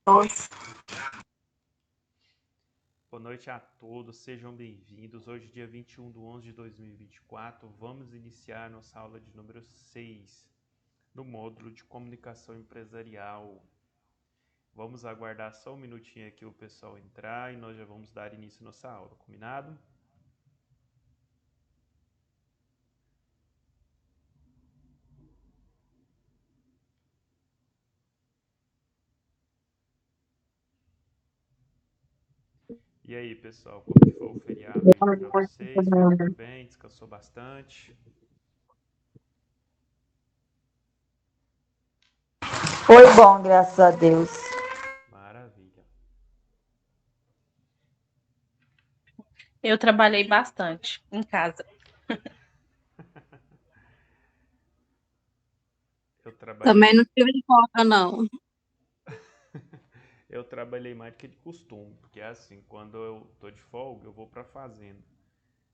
Nossa. Boa noite a todos, sejam bem-vindos. Hoje, dia 21 de 11 de 2024, vamos iniciar nossa aula de número 6, no módulo de comunicação empresarial. Vamos aguardar só um minutinho aqui o pessoal entrar e nós já vamos dar início à nossa aula, combinado? E aí, pessoal, como que foi o feriado aí para vocês? Foi tudo bem? Descansou bastante? Foi bom, graças a Deus. Maravilha. Eu trabalhei bastante em casa. Também Eu não tive folga, não. trabalhei mais do que de costume, porque é assim, quando eu tô de folga, eu vou pra fazenda.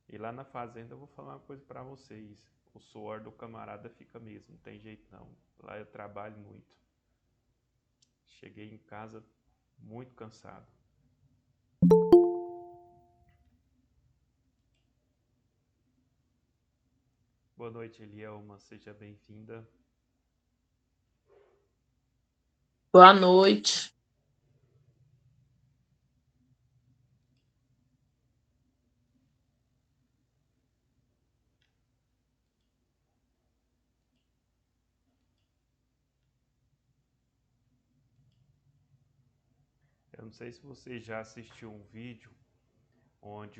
E lá na fazenda eu vou falar uma coisa pra vocês. O suor do camarada fica mesmo, não tem jeito não. Lá eu trabalho muito. Cheguei em casa muito cansado. Boa noite, Elielma, seja bem-vinda. Boa noite. Eu não sei se você já assistiu um vídeo onde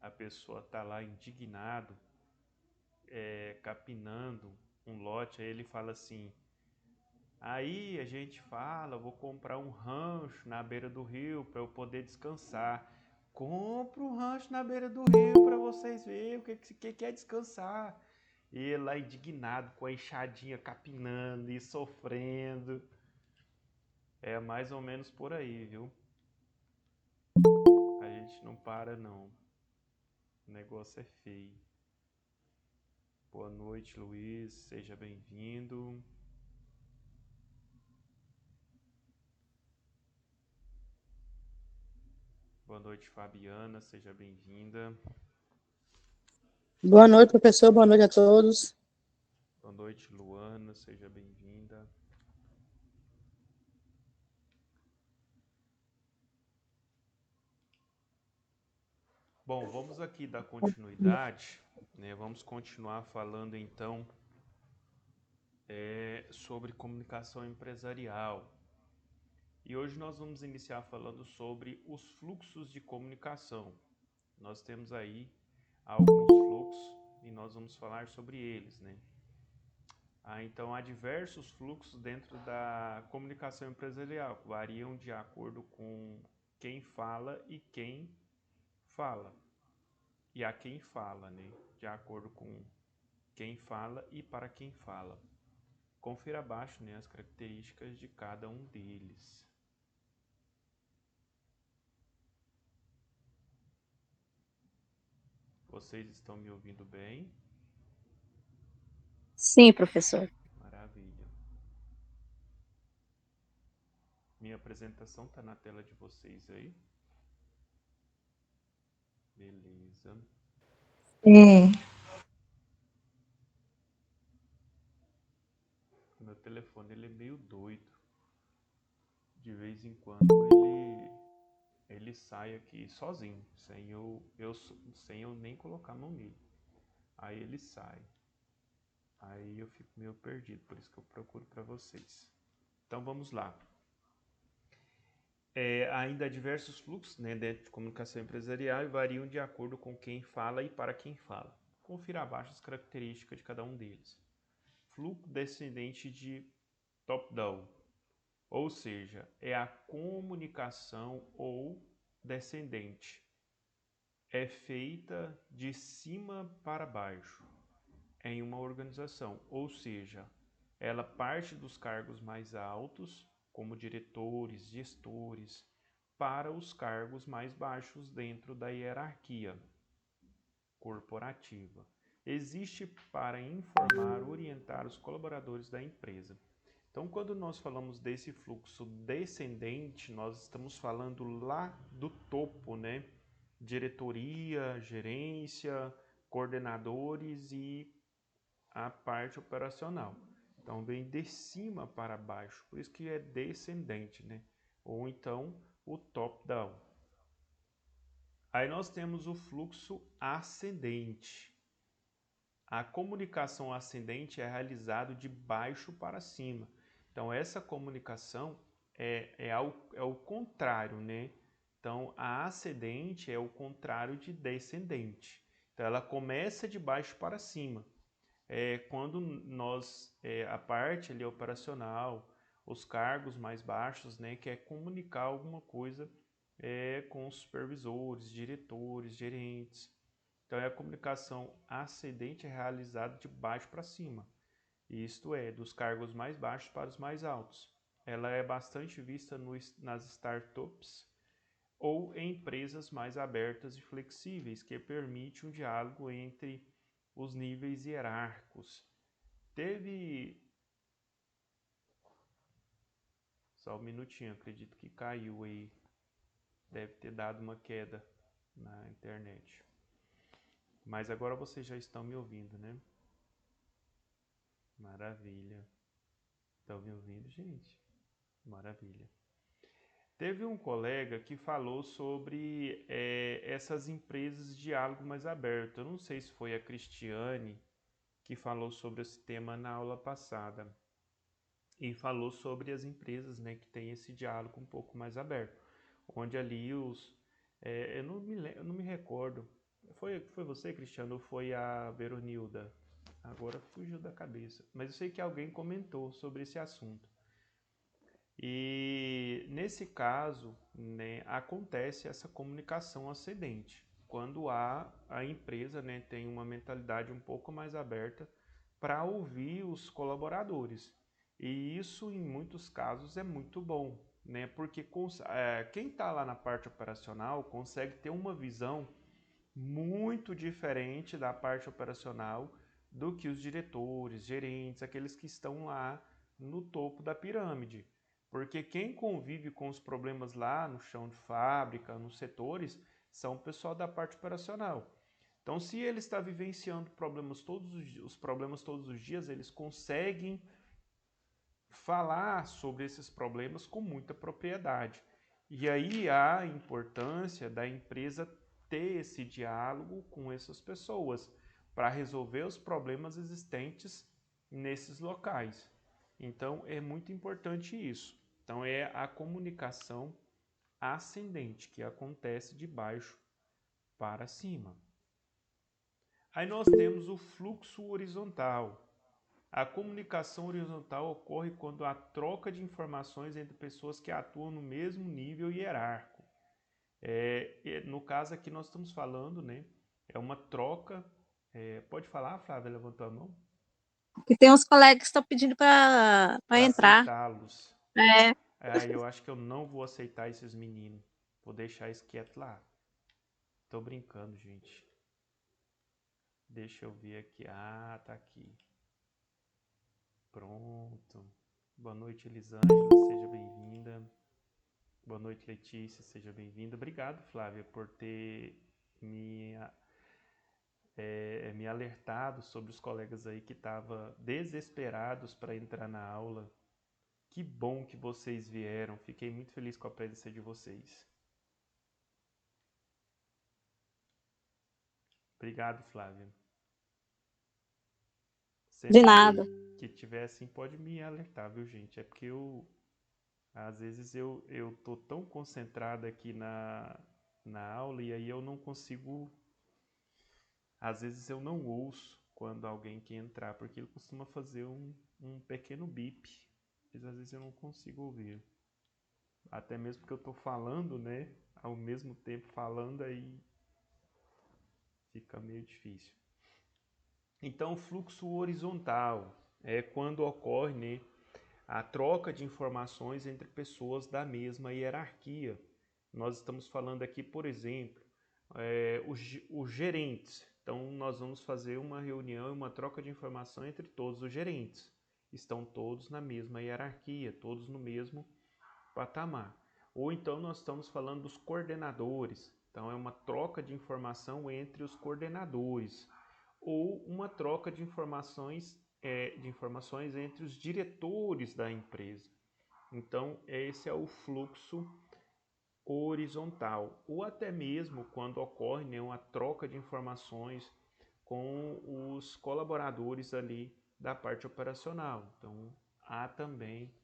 a pessoa tá lá indignado, capinando um lote, aí ele fala assim: aí a gente fala, vou comprar um rancho na beira do rio para eu poder descansar. Compra um rancho na beira do rio para vocês verem o que é descansar. E ele lá indignado, com a enxadinha capinando e sofrendo. É mais ou menos por aí, viu? A gente não para não. O negócio é feio. Boa noite, Luiz. Seja bem-vindo. Boa noite, Fabiana. Seja bem-vinda. Boa noite, professor. Boa noite a todos. Boa noite, Luana. Seja bem-vinda. Bom, vamos aqui dar continuidade, né? Vamos continuar falando então sobre comunicação empresarial. E hoje nós vamos iniciar falando sobre os fluxos de comunicação. Nós temos aí alguns fluxos e nós vamos falar sobre eles, né? Então há diversos fluxos dentro da comunicação empresarial, que variam de acordo com quem fala e quem fala. E a quem fala, né? De acordo com quem fala e para quem fala. Confira abaixo, né, as características de cada um deles. Vocês estão me ouvindo bem? Sim, professor. Maravilha. Minha apresentação está na tela de vocês aí? Beleza. Sim. O meu telefone ele é meio doido. De vez em quando ele sai aqui sozinho, sem eu nem colocar a mão nele. Aí ele sai. Aí eu fico meio perdido, por isso que eu procuro para vocês. Então vamos lá. Ainda há diversos fluxos, né, dentro de comunicação empresarial e variam de acordo com quem fala e para quem fala. Confira abaixo as características de cada um deles. Fluxo descendente de top-down, ou seja, é a comunicação ou descendente. É feita de cima para baixo em uma organização, ou seja, ela parte dos cargos mais altos, como diretores, gestores, para os cargos mais baixos dentro da hierarquia corporativa. Existe para informar, orientar os colaboradores da empresa. Então, quando nós falamos desse fluxo descendente, nós estamos falando lá do topo, né? Diretoria, gerência, coordenadores e a parte operacional. Então, vem de cima para baixo, por isso que é descendente, né? Ou então o top-down. Aí nós temos o fluxo ascendente. A comunicação ascendente é realizada de baixo para cima. Então, essa comunicação é o contrário, né? Então, a ascendente é o contrário de descendente. Então, ela começa de baixo para cima. Quando a parte ali operacional, os cargos mais baixos, né, quer comunicar alguma coisa com os supervisores, diretores, gerentes. Então, a comunicação ascendente é realizada de baixo para cima, isto é, dos cargos mais baixos para os mais altos. Ela é bastante vista nas startups ou em empresas mais abertas e flexíveis, que permite um diálogo entre os níveis hierárquicos. Teve... Só um minutinho, acredito que caiu aí. Deve ter dado uma queda na internet. Mas agora vocês já estão me ouvindo, né? Maravilha. Estão me ouvindo, gente? Maravilha. Teve um colega que falou sobre essas empresas de diálogo mais aberto. Eu não sei se foi a Cristiane que falou sobre esse tema na aula passada. E falou sobre as empresas, né, que têm esse diálogo um pouco mais aberto. Onde ali eu não me recordo. Foi você, Cristiano, ou foi a Veronilda? Agora fugiu da cabeça. Mas eu sei que alguém comentou sobre esse assunto. E nesse caso, né, acontece essa comunicação ascendente, quando a empresa, né, tem uma mentalidade um pouco mais aberta para ouvir os colaboradores. E isso, em muitos casos, é muito bom, né, porque quem está lá na parte operacional consegue ter uma visão muito diferente da parte operacional do que os diretores, gerentes, aqueles que estão lá no topo da pirâmide. Porque quem convive com os problemas lá no chão de fábrica, nos setores, são o pessoal da parte operacional. Então, se ele está vivenciando os problemas todos os dias, eles conseguem falar sobre esses problemas com muita propriedade. E aí há a importância da empresa ter esse diálogo com essas pessoas para resolver os problemas existentes nesses locais. Então, é muito importante isso. Então, é a comunicação ascendente, que acontece de baixo para cima. Aí nós temos o fluxo horizontal. A comunicação horizontal ocorre quando há troca de informações entre pessoas que atuam no mesmo nível hierárquico. No caso aqui nós estamos falando, né? É uma troca. Pode falar, Flávia? Levantou a mão? Que tem uns colegas que estão pedindo para entrar. Aceitá-los. Eu acho que eu não vou aceitar esses meninos. Vou deixar isso quieto lá. Tô brincando, gente. Deixa eu ver aqui. Ah, tá aqui. Pronto. Boa noite, Elisângela. Seja bem-vinda. Boa noite, Letícia. Seja bem-vinda. Obrigado, Flávia, por ter me alertado sobre os colegas aí que estavam desesperados para entrar na aula. Que bom que vocês vieram. Fiquei muito feliz com a presença de vocês. Obrigado, Flávia. De Sempre nada. que tiver assim, pode me alertar, viu, gente? É porque às vezes eu tô tão concentrado aqui na aula e aí eu não consigo. Às vezes eu não ouço quando alguém quer entrar, porque ele costuma fazer um pequeno bip. Mas às vezes eu não consigo ouvir. Até mesmo porque eu tô falando, né? Ao mesmo tempo falando, aí fica meio difícil. Então, fluxo horizontal é quando ocorre, né, a troca de informações entre pessoas da mesma hierarquia. Nós estamos falando aqui, por exemplo, os gerentes. Então, nós vamos fazer uma reunião e uma troca de informação entre todos os gerentes. estão todos na mesma hierarquia, todos no mesmo patamar. Ou então nós estamos falando dos coordenadores, então é uma troca de informação entre os coordenadores, ou uma troca de informações entre os diretores da empresa. Então esse é o fluxo horizontal, ou até mesmo quando ocorre, né, uma troca de informações com os colaboradores ali da parte operacional. Então há também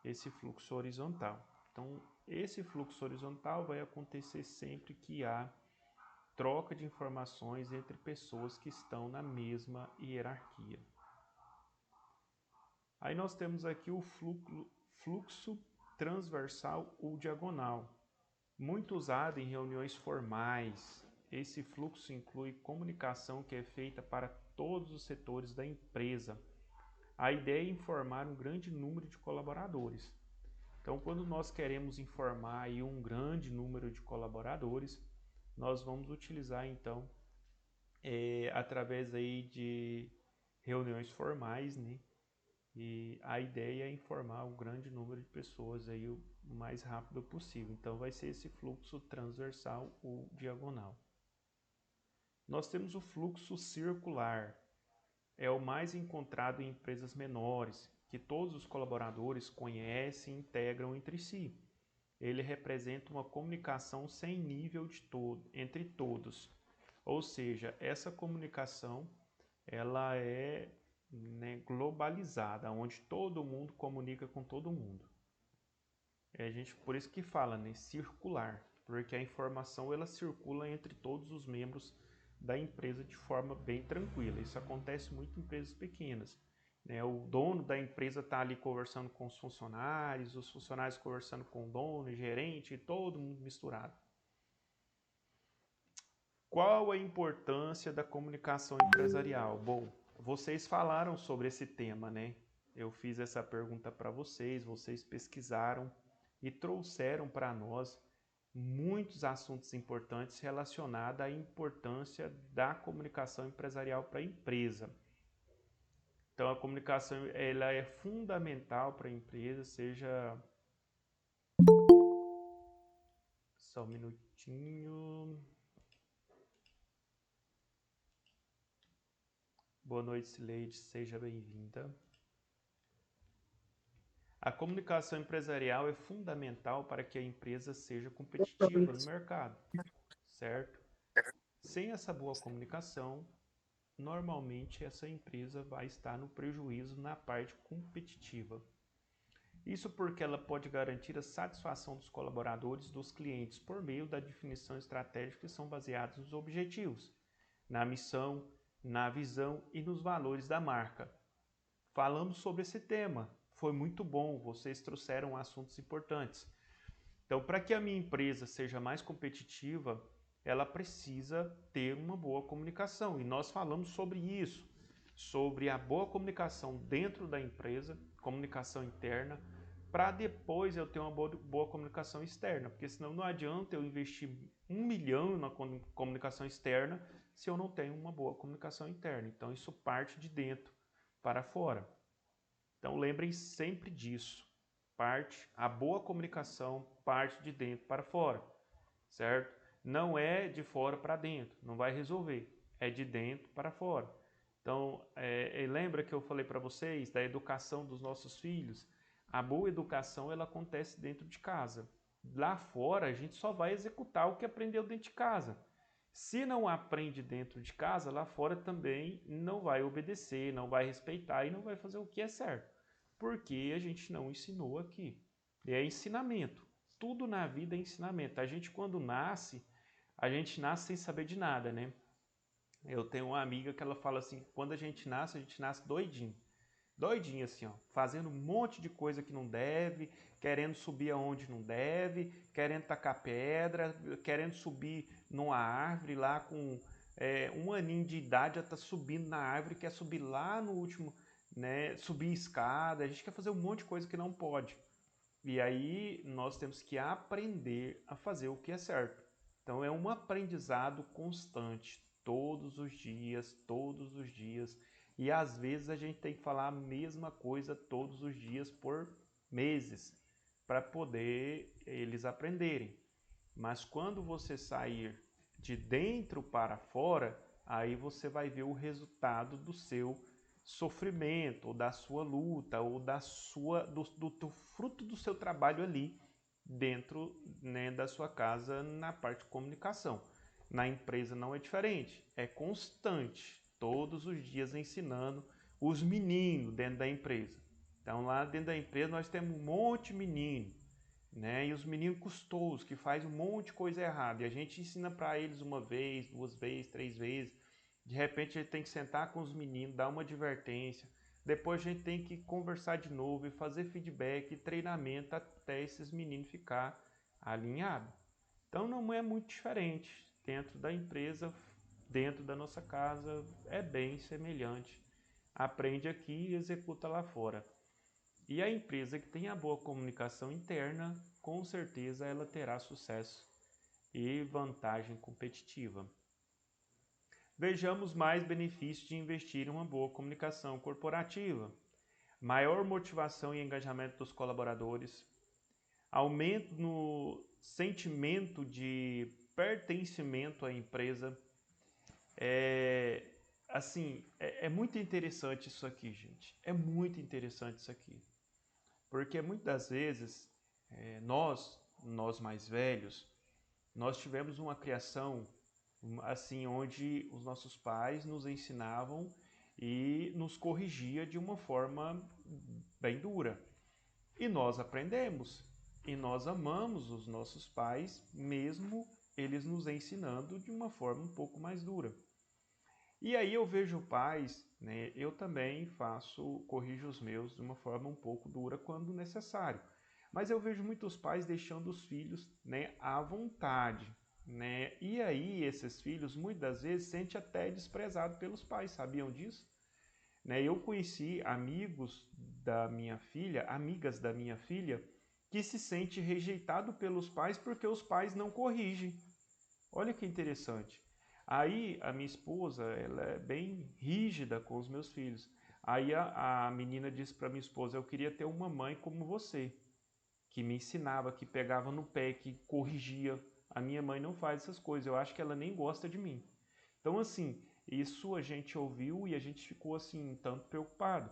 esse fluxo horizontal. Então esse fluxo horizontal vai acontecer sempre que há troca de informações entre pessoas que estão na mesma hierarquia. Aí nós temos aqui o fluxo transversal ou diagonal, muito usado em reuniões formais. Esse fluxo inclui comunicação que é feita para todos os setores da empresa. A ideia é informar um grande número de colaboradores. Então, quando nós queremos informar aí um grande número de colaboradores, nós vamos utilizar então através aí de reuniões formais, né? E a ideia é informar um grande número de pessoas aí o mais rápido possível. Então vai ser esse fluxo transversal ou diagonal. Nós temos o fluxo circular. É o mais encontrado em empresas menores, que todos os colaboradores conhecem e integram entre si. Ele representa uma comunicação sem nível entre todos. Ou seja, essa comunicação ela é, né, globalizada, onde todo mundo comunica com todo mundo. Por isso que fala, né, circular, porque a informação ela circula entre todos os membros da empresa de forma bem tranquila. Isso acontece muito em empresas pequenas, né? O dono da empresa está ali conversando com os funcionários conversando com o dono, o gerente, todo mundo misturado. Qual a importância da comunicação empresarial? Bom, vocês falaram sobre esse tema, né? Eu fiz essa pergunta para vocês pesquisaram e trouxeram para nós muitos assuntos importantes relacionados à importância da comunicação empresarial para a empresa. Então, a comunicação ela é fundamental para a empresa, seja... Só um minutinho... Boa noite, Sileide, seja bem-vinda. A comunicação empresarial é fundamental para que a empresa seja competitiva no mercado, certo? Sem essa boa comunicação, normalmente essa empresa vai estar no prejuízo na parte competitiva. Isso porque ela pode garantir a satisfação dos colaboradores e dos clientes por meio da definição estratégica que são baseados nos objetivos, na missão, na visão e nos valores da marca. Falamos sobre esse tema, foi muito bom, vocês trouxeram assuntos importantes. Então, para que a minha empresa seja mais competitiva, ela precisa ter uma boa comunicação. E nós falamos sobre isso, sobre a boa comunicação dentro da empresa, comunicação interna, para depois eu ter uma boa comunicação externa. Porque senão não adianta eu investir 1 milhão na comunicação externa se eu não tenho uma boa comunicação interna. Então isso parte de dentro para fora. Então lembrem sempre disso. A boa comunicação parte de dentro para fora, certo? Não é de fora para dentro, não vai resolver, é de dentro para fora. Então, lembra que eu falei para vocês da educação dos nossos filhos? A boa educação ela acontece dentro de casa. Lá fora a gente só vai executar o que aprendeu dentro de casa. Se não aprende dentro de casa, lá fora também não vai obedecer, não vai respeitar e não vai fazer o que é certo. Porque a gente não ensinou aqui. É ensinamento. Tudo na vida é ensinamento. A gente quando nasce, a gente nasce sem saber de nada, né? Eu tenho uma amiga que ela fala assim, quando a gente nasce doidinho. Doidinho assim, ó, fazendo um monte de coisa que não deve, querendo subir aonde não deve, querendo tacar pedra, querendo subir numa árvore lá com 1 aninho de idade, já tá subindo na árvore, quer subir lá no último, né, subir escada, a gente quer fazer um monte de coisa que não pode. E aí nós temos que aprender a fazer o que é certo. Então é um aprendizado constante, todos os dias, E às vezes a gente tem que falar a mesma coisa todos os dias por meses para poder eles aprenderem. Mas quando você sair de dentro para fora, aí você vai ver o resultado do seu sofrimento, ou da sua luta, ou do fruto do seu trabalho ali dentro, né, da sua casa na parte de comunicação. Na empresa não é diferente, é constante, todos os dias ensinando os meninos dentro da empresa. Então lá dentro da empresa nós temos um monte de menino, né? E os meninos custosos que faz um monte de coisa errada. E a gente ensina para eles uma vez, duas vezes, três vezes. De repente a gente tem que sentar com os meninos, dar uma advertência. Depois a gente tem que conversar de novo e fazer feedback e treinamento até esses meninos ficar alinhados. Então não é muito diferente. Dentro da empresa, dentro da nossa casa, é bem semelhante. Aprende aqui e executa lá fora. E a empresa que tem a boa comunicação interna, com certeza ela terá sucesso e vantagem competitiva. Vejamos mais benefícios de investir em uma boa comunicação corporativa. Maior motivação e engajamento dos colaboradores, aumento no sentimento de pertencimento à empresa. É muito interessante isso aqui, gente. É muito interessante isso aqui. Porque muitas das vezes, nós mais velhos, nós tivemos uma criação assim onde os nossos pais nos ensinavam e nos corrigia de uma forma bem dura. E nós aprendemos e nós amamos os nossos pais, mesmo eles nos ensinando de uma forma um pouco mais dura. E aí eu vejo pais, né, eu também corrijo os meus de uma forma um pouco dura quando necessário. Mas eu vejo muitos pais deixando os filhos, né, à vontade, né? E aí esses filhos muitas das vezes se sentem até desprezados pelos pais, sabiam disso? Né? Eu conheci amigos da minha filha, amigas da minha filha, que se sente rejeitado pelos pais porque os pais não corrigem. Olha que interessante. Aí a minha esposa, ela é bem rígida com os meus filhos. Aí a menina disse para minha esposa: eu queria ter uma mãe como você, que me ensinava, que pegava no pé, que corrigia. A minha mãe não faz essas coisas, eu acho que ela nem gosta de mim. Então assim, isso a gente ouviu e a gente ficou assim um tanto preocupado,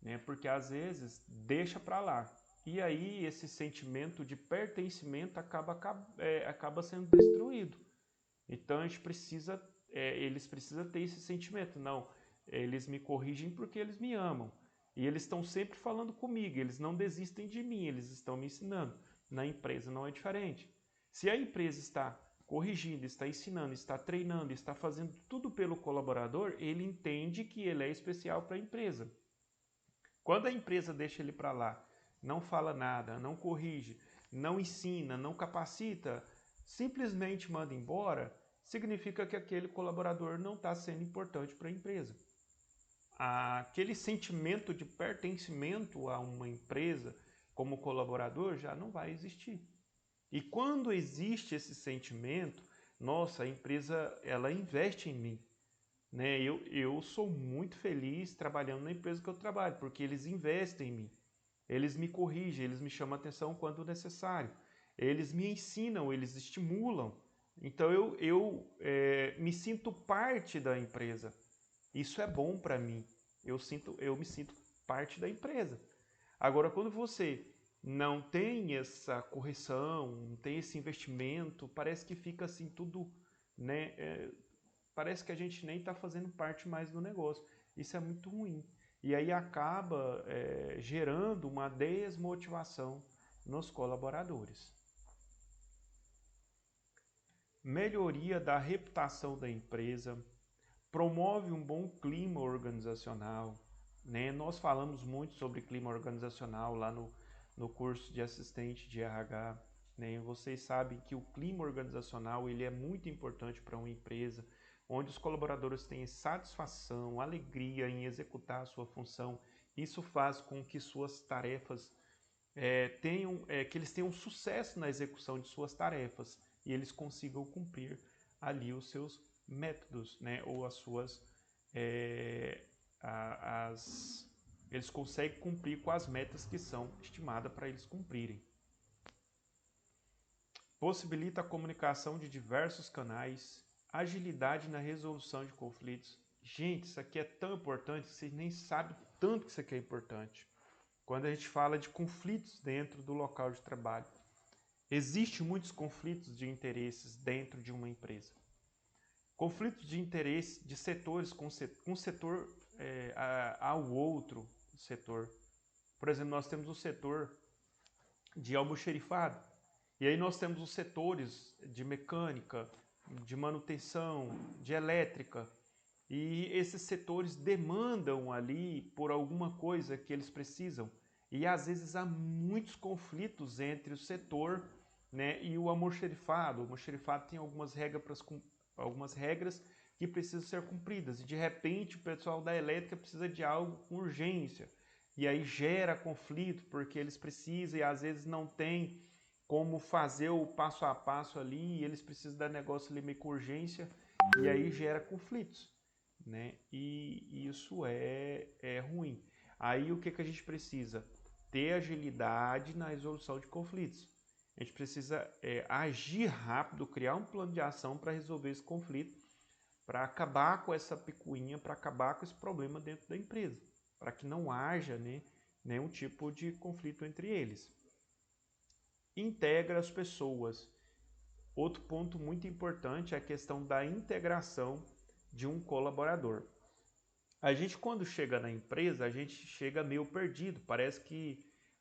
né? Porque às vezes deixa para lá. E aí esse sentimento de pertencimento acaba sendo destruído. Então a gente precisa, eles precisam ter esse sentimento. Não, eles me corrigem porque eles me amam. E eles estão sempre falando comigo, eles não desistem de mim, eles estão me ensinando. Na empresa não é diferente. Se a empresa está corrigindo, está ensinando, está treinando, está fazendo tudo pelo colaborador, ele entende que ele é especial para a empresa. Quando a empresa deixa ele para lá, não fala nada, não corrige, não ensina, não capacita, simplesmente manda embora, significa que aquele colaborador não está sendo importante para a empresa. Aquele sentimento de pertencimento a uma empresa como colaborador já não vai existir. E quando existe esse sentimento, nossa, a empresa ela investe em mim. Né? Eu sou muito feliz trabalhando na empresa que eu trabalho, porque eles investem em mim. Eles me corrigem, eles me chamam a atenção quando necessário. Eles me ensinam, eles estimulam. Então eu me sinto parte da empresa. Isso é bom para mim. Eu me sinto parte da empresa. Agora, quando você não tem essa correção, não tem esse investimento, parece que fica assim tudo, né? Parece que a gente nem está fazendo parte mais do negócio. Isso é muito ruim. E aí acaba gerando uma desmotivação nos colaboradores. Melhoria da reputação da empresa, promove um bom clima organizacional. Né? Nós falamos muito sobre clima organizacional lá no curso de assistente de RH. Né? Vocês sabem que o clima organizacional ele é muito importante para uma empresa, onde os colaboradores têm satisfação, alegria em executar a sua função. Isso faz com que suas tarefas que eles tenham sucesso na execução de suas tarefas e eles consigam cumprir ali os seus métodos, né, ou as suas eles conseguem cumprir com as metas que são estimadas para eles cumprirem. Possibilita a comunicação de diversos canais, agilidade na resolução de conflitos. Gente, isso aqui é tão importante que vocês nem sabem o tanto que isso aqui é importante. Quando a gente fala de conflitos dentro do local de trabalho, existem muitos conflitos de interesses dentro de uma empresa. Conflitos de interesse de setores com setor ao outro setor. Por exemplo, nós temos o setor de almoxerifado, e aí nós temos os setores de mecânica, de manutenção, de elétrica, e esses setores demandam ali por alguma coisa que eles precisam. E às vezes há muitos conflitos entre o setor, né, e o almoxerifado. O almoxerifado tem algumas regras que precisam ser cumpridas. E de repente o pessoal da elétrica precisa de algo com urgência. E aí gera conflito porque eles precisam e às vezes não tem como fazer o passo a passo ali, e eles precisam dar negócio ali meio com urgência, e aí gera conflitos, né? E isso é ruim. Aí o que a gente precisa? Ter agilidade na resolução de conflitos. A gente precisa agir rápido, criar um plano de ação para resolver esse conflito, para acabar com essa picuinha, para acabar com esse problema dentro da empresa, para que não haja, né, nenhum tipo de conflito entre eles. Integra as pessoas. Outro ponto muito importante é a questão da integração de um colaborador. A gente, quando chega na empresa, a gente chega meio perdido.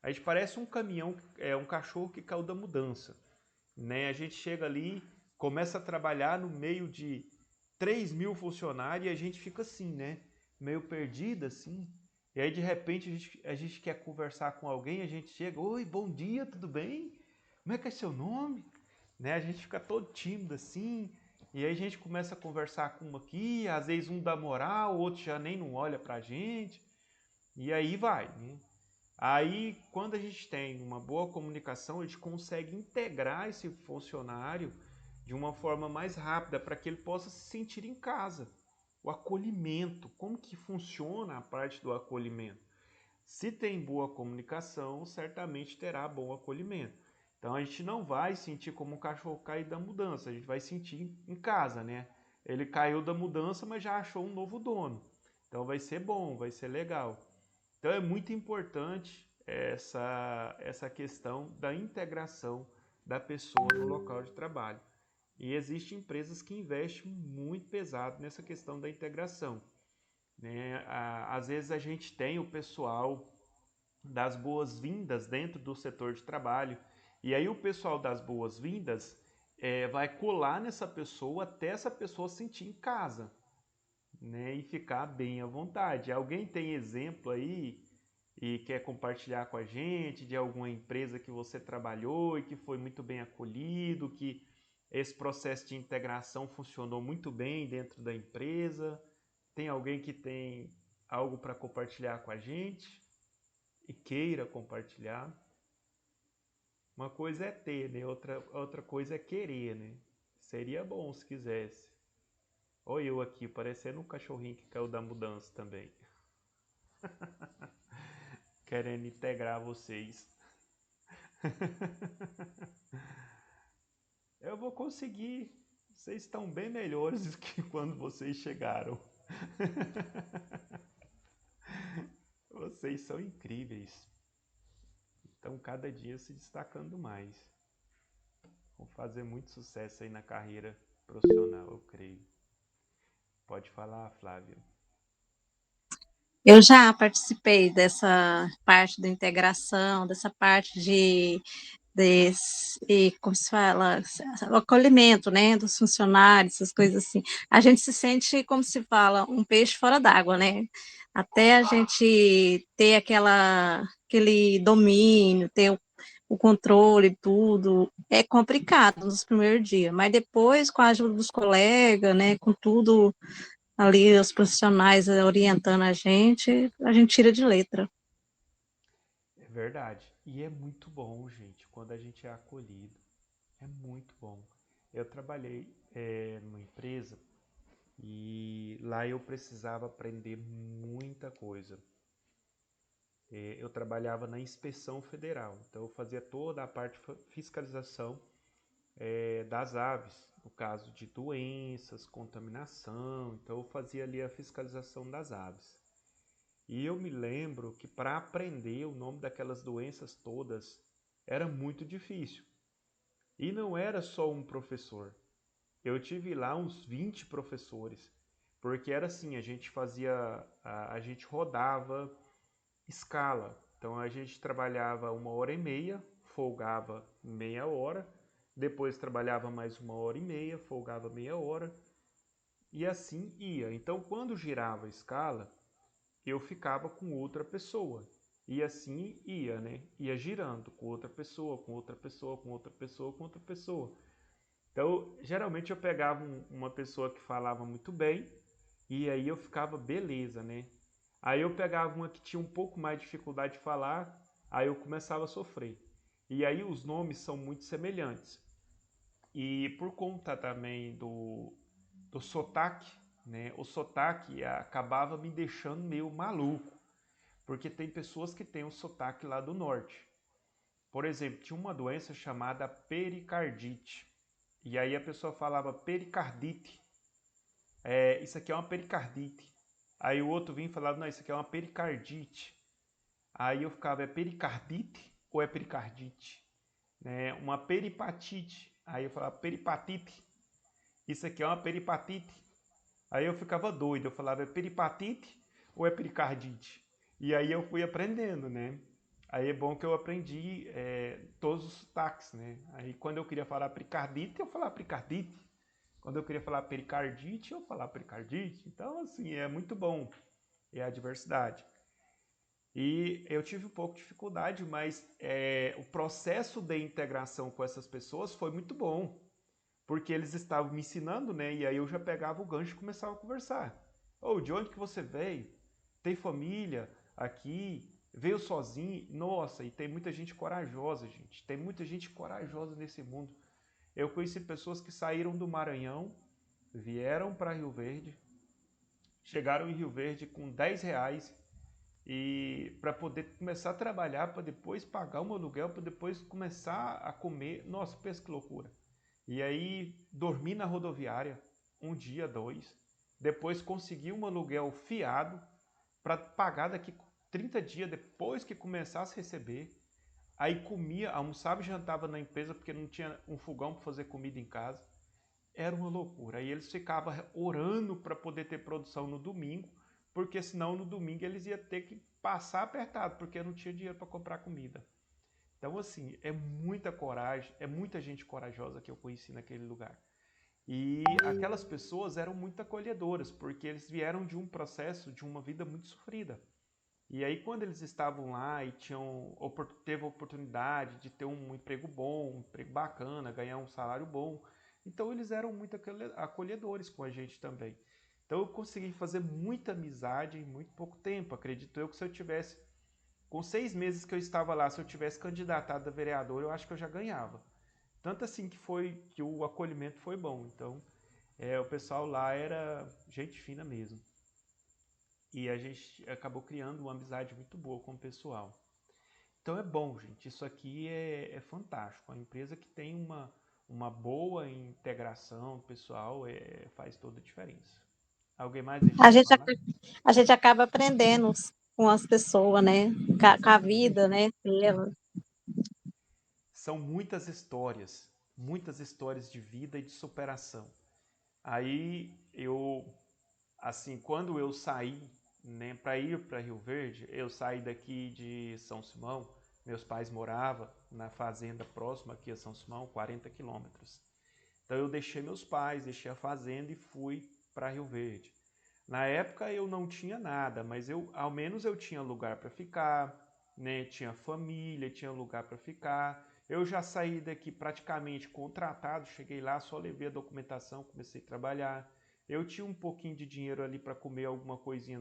A gente parece um caminhão, um cachorro que caiu da mudança, né? A gente chega ali, começa a trabalhar no meio de 3.000 funcionários e a gente fica assim, né? Meio perdido assim. E aí, de repente, a gente quer conversar com alguém, a gente chega, oi, bom dia, tudo bem? Como é que é seu nome? Né? A gente fica todo tímido assim, e aí a gente começa a conversar com um aqui, às vezes um dá moral, o outro já nem não olha pra gente, e aí vai, né? Aí, quando a gente tem uma boa comunicação, a gente consegue integrar esse funcionário de uma forma mais rápida para que ele possa se sentir em casa. O acolhimento, como que funciona a parte do acolhimento? Se tem boa comunicação, certamente terá bom acolhimento. Então a gente não vai sentir como um cachorro cair da mudança, a gente vai sentir em casa, né? Ele caiu da mudança, mas já achou um novo dono. Então vai ser bom, vai ser legal. Então é muito importante essa questão da integração da pessoa no local de trabalho. E existem empresas que investem muito pesado nessa questão da integração, né? Às vezes a gente tem o pessoal das boas-vindas dentro do setor de trabalho, e aí o pessoal das boas-vindas vai colar nessa pessoa até essa pessoa sentir em casa, né? E ficar bem à vontade. Alguém tem exemplo aí e quer compartilhar com a gente de alguma empresa que você trabalhou e que foi muito bem acolhido, que esse processo de integração funcionou muito bem dentro da empresa? Tem alguém que tem algo para compartilhar com a gente e queira compartilhar? Uma coisa é ter, né? Outra coisa é querer, né? Seria bom se quisesse. Olha eu aqui, parecendo um cachorrinho que caiu da mudança também. Querendo integrar vocês. Eu vou conseguir. Vocês estão bem melhores do que quando vocês chegaram. Vocês são incríveis. Estão cada dia se destacando mais. Vão fazer muito sucesso aí na carreira profissional, eu creio. Pode falar, Flávia. Eu já participei dessa parte da integração, dessa parte como se fala, o acolhimento, né, dos funcionários, essas coisas assim. A gente se sente, como se fala, um peixe fora d'água, né? Até a gente ter aquele domínio, ter o controle, tudo, é complicado nos primeiros dias, mas depois, com a ajuda dos colegas, né, com tudo ali, os profissionais orientando a gente tira de letra. É verdade. E é muito bom, gente, quando a gente é acolhido. É muito bom. Eu trabalhei numa empresa E lá eu precisava aprender muita coisa. Eu trabalhava na inspeção federal, então eu fazia toda a parte de fiscalização das aves, no caso de doenças, contaminação, então eu fazia ali a fiscalização das aves. E eu me lembro que para aprender o nome daquelas doenças todas era muito difícil. E não era só um professor. Eu tive lá uns 20 professores, porque era assim, a gente fazia, a gente rodava escala. Então a gente trabalhava 1h30, folgava meia hora, depois trabalhava mais 1h30, folgava meia hora, e assim ia. Então quando girava a escala, eu ficava com outra pessoa. E assim ia, né? Ia girando com outra pessoa, com outra pessoa, com outra pessoa, com outra pessoa. Então, geralmente eu pegava uma pessoa que falava muito bem e aí eu ficava beleza, né? Aí eu pegava uma que tinha um pouco mais de dificuldade de falar, aí eu começava a sofrer. E aí os nomes são muito semelhantes. E por conta também do sotaque, né? O sotaque acabava me deixando meio maluco, porque tem pessoas que têm o sotaque lá do norte. Por exemplo, tinha uma doença chamada pericardite. E aí a pessoa falava pericardite. Isso aqui é uma pericardite. Aí o outro vinha e falava, não, isso aqui é uma pericardite. Aí eu ficava, é pericardite ou é pericardite? Né? Uma peripatite. Aí eu falava, peripatite. Isso aqui é uma peripatite. Aí eu ficava doido, eu falava, é peripatite ou é pericardite? E aí eu fui aprendendo, né? Aí é bom que eu aprendi todos os sotaques, né? Aí quando eu queria falar pericardite, eu falava pericardite. Quando eu queria falar pericardite, eu falava pericardite. Então, assim, é muito bom. É a diversidade. E eu tive um pouco de dificuldade, mas o processo de integração com essas pessoas foi muito bom. Porque eles estavam me ensinando, né? E aí eu já pegava o gancho e começava a conversar. Ô, de onde que você veio? Tem família aqui? Veio sozinho? Nossa, e tem muita gente corajosa, gente. Tem muita gente corajosa nesse mundo. Eu conheci pessoas que saíram do Maranhão, vieram para Rio Verde, chegaram em Rio Verde com R$ 10 e para poder começar a trabalhar, para depois pagar um aluguel, para depois começar a comer. Nossa, pensa que loucura. E aí dormi na rodoviária um dia, dois. Depois consegui um aluguel fiado para pagar daqui 30 dias depois que começasse a receber. Aí comia, almoçava e jantava na empresa porque não tinha um fogão para fazer comida em casa. Era uma loucura. Aí eles ficavam orando para poder ter produção no domingo, porque senão no domingo eles iam ter que passar apertado, porque não tinha dinheiro para comprar comida. Então, assim, é muita coragem, é muita gente corajosa que eu conheci naquele lugar. E aquelas pessoas eram muito acolhedoras, porque eles vieram de um processo, de uma vida muito sofrida. E aí, quando eles estavam lá e teve a oportunidade de ter um emprego bom, um emprego bacana, ganhar um salário bom, então eles eram muito acolhedores com a gente também. Então eu consegui fazer muita amizade em muito pouco tempo. Acredito eu que se eu tivesse, com 6 meses que eu estava lá, se eu tivesse candidatado a vereador, eu acho que eu já ganhava. Tanto assim que o acolhimento foi bom. Então, o pessoal lá era gente fina mesmo. E a gente acabou criando uma amizade muito boa com o pessoal. Então é bom, gente. Isso aqui é fantástico. A empresa que tem uma boa integração pessoal faz toda a diferença. Alguém mais A deixou de gente, falar? a gente acaba aprendendo com as pessoas, né? Com a vida, né? Dela. São muitas histórias de vida e de superação. Aí assim, quando eu saí, né, para ir para Rio Verde, eu saí daqui de São Simão, meus pais moravam na fazenda próxima aqui a São Simão, 40 quilômetros. Então eu deixei meus pais, deixei a fazenda e fui para Rio Verde. Na época eu não tinha nada, mas ao menos eu tinha lugar para ficar, né? Tinha família, tinha lugar para ficar. Eu já saí daqui praticamente contratado, cheguei lá, só levei a documentação, comecei a trabalhar. Eu tinha um pouquinho de dinheiro ali para comer alguma coisinha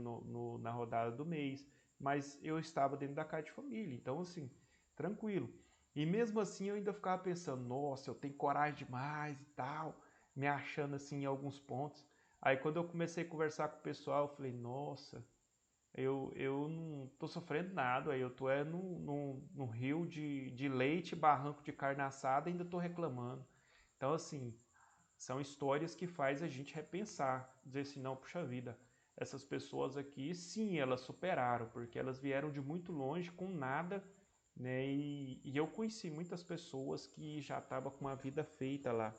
na rodada do mês, mas eu estava dentro da casa de família, então assim, tranquilo. E mesmo assim eu ainda ficava pensando, nossa, eu tenho coragem demais e tal, me achando assim em alguns pontos. Aí quando eu comecei a conversar com o pessoal, eu falei, nossa, eu não tô sofrendo nada, aí eu tô no rio de leite, barranco de carne assada e ainda tô reclamando. Então, assim, são histórias que faz a gente repensar, dizer assim, não, puxa vida, essas pessoas aqui, sim, elas superaram, porque elas vieram de muito longe com nada, né? E eu conheci muitas pessoas que já estavam com uma vida feita lá.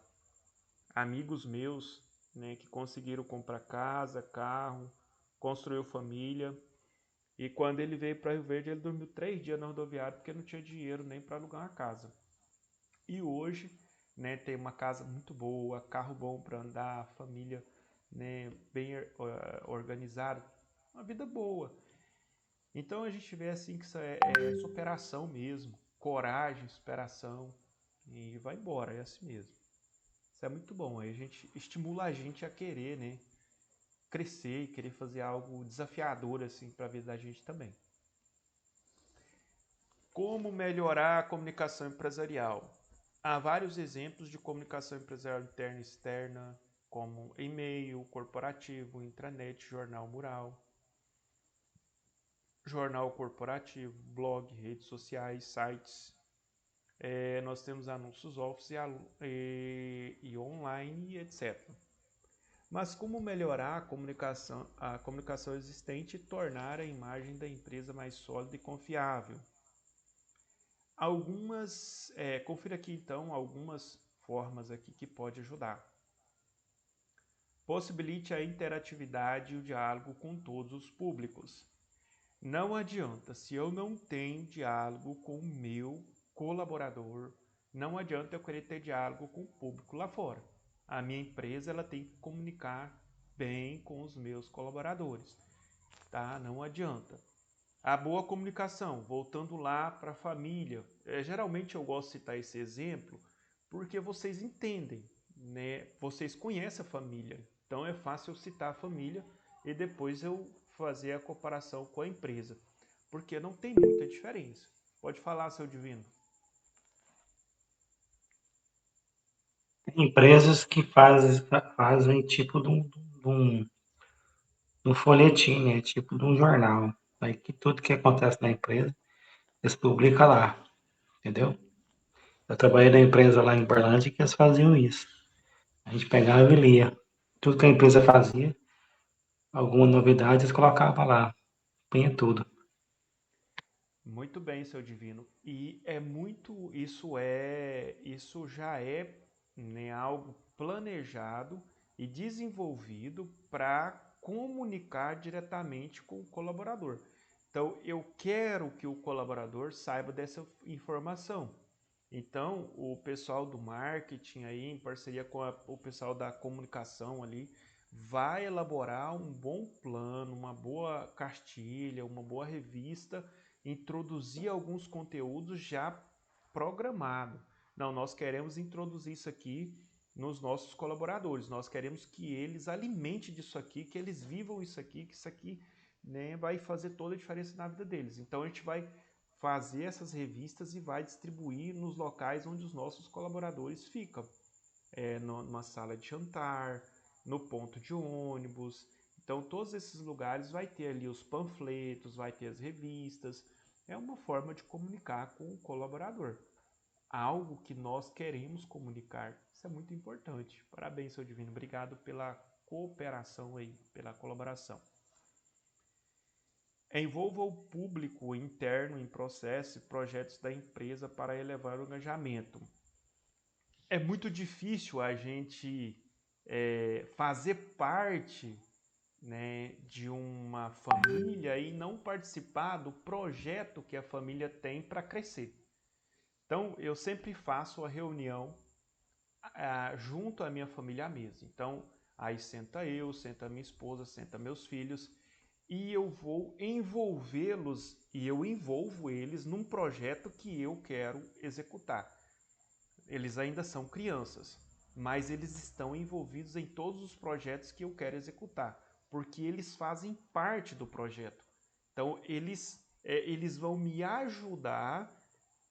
Amigos meus, né, que conseguiram comprar casa, carro, construiu família. E quando ele veio para Rio Verde, ele dormiu 3 dias na rodoviária porque não tinha dinheiro nem para alugar uma casa. E hoje, né, tem uma casa muito boa, carro bom para andar, família, né, bem organizada, uma vida boa. Então a gente vê assim que isso é superação mesmo, coragem, superação e vai embora, é assim mesmo. Isso é muito bom, aí a gente estimula a gente a querer, né, crescer e querer fazer algo desafiador assim para a vida da gente também. Como melhorar a comunicação empresarial? Há vários exemplos de comunicação empresarial interna e externa, como e-mail, corporativo, intranet, jornal mural, jornal corporativo, blog, redes sociais, sites. Nós temos anúncios office e online, etc. Mas como melhorar a comunicação existente e tornar a imagem da empresa mais sólida e confiável? Confira aqui então algumas formas aqui que pode ajudar. Possibilite a interatividade e o diálogo com todos os públicos. Não adianta, se eu não tenho diálogo com o meu colaborador, não adianta eu querer ter diálogo com o público lá fora. A minha empresa ela tem que comunicar bem com os meus colaboradores, tá? Não adianta. A boa comunicação, voltando lá para a família. Geralmente eu gosto de citar esse exemplo porque vocês entendem, né? Vocês conhecem a família, então é fácil eu citar a família e depois eu fazer a comparação com a empresa, porque não tem muita diferença. Pode falar, seu divino. Tem empresas que fazem tipo de um folhetim, né? Tipo de um jornal. Aí que tudo que acontece na empresa, eles publicam lá, entendeu? Eu trabalhei na empresa lá em Berlândia que eles faziam isso. A gente pegava e lia. Tudo que a empresa fazia, alguma novidade, eles colocavam lá. Punha tudo. Muito bem, seu divino. E isso já é, né, algo planejado e desenvolvido para comunicar diretamente com o colaborador. Então, eu quero que o colaborador saiba dessa informação. Então, o pessoal do marketing aí, em parceria com o pessoal da comunicação ali, vai elaborar um bom plano, uma boa cartilha, uma boa revista, introduzir alguns conteúdos já programado. Não, nós queremos introduzir isso aqui nos nossos colaboradores. Nós queremos que eles alimentem disso aqui, que eles vivam isso aqui, que isso aqui, né, vai fazer toda a diferença na vida deles. Então a gente vai fazer essas revistas e vai distribuir nos locais onde os nossos colaboradores ficam. Numa sala de jantar, no ponto de ônibus. Então, todos esses lugares vai ter ali os panfletos, vai ter as revistas. É uma forma de comunicar com o colaborador. Algo que nós queremos comunicar. Isso é muito importante. Parabéns, seu divino. Obrigado pela cooperação aí, pela colaboração. Envolva o público interno em processo e projetos da empresa para elevar o engajamento. É muito difícil a gente fazer parte, né, de uma família e não participar do projeto que a família tem para crescer. Então, eu sempre faço a reunião junto à minha família à mesa. Então, aí senta a minha esposa, senta meus filhos e eu vou envolvê-los e eu envolvo eles num projeto que eu quero executar. Eles ainda são crianças, mas eles estão envolvidos em todos os projetos que eu quero executar, porque eles fazem parte do projeto. Então, eles vão me ajudar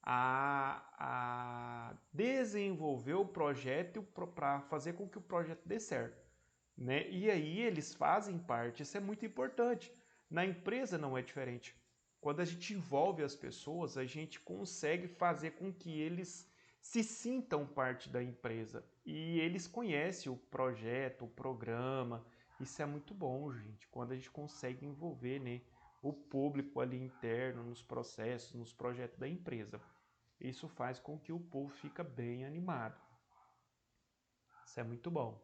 a desenvolver o projeto para fazer com que o projeto dê certo. né? E aí eles fazem parte, isso é muito importante. Na empresa não é diferente. Quando a gente envolve as pessoas, a gente consegue fazer com que eles se sintam parte da empresa e eles conhecem o projeto, o programa. Isso é muito bom, gente, quando a gente consegue envolver, né, o público ali interno nos processos, nos projetos da empresa. Isso faz com que o povo fique bem animado. Isso é muito bom.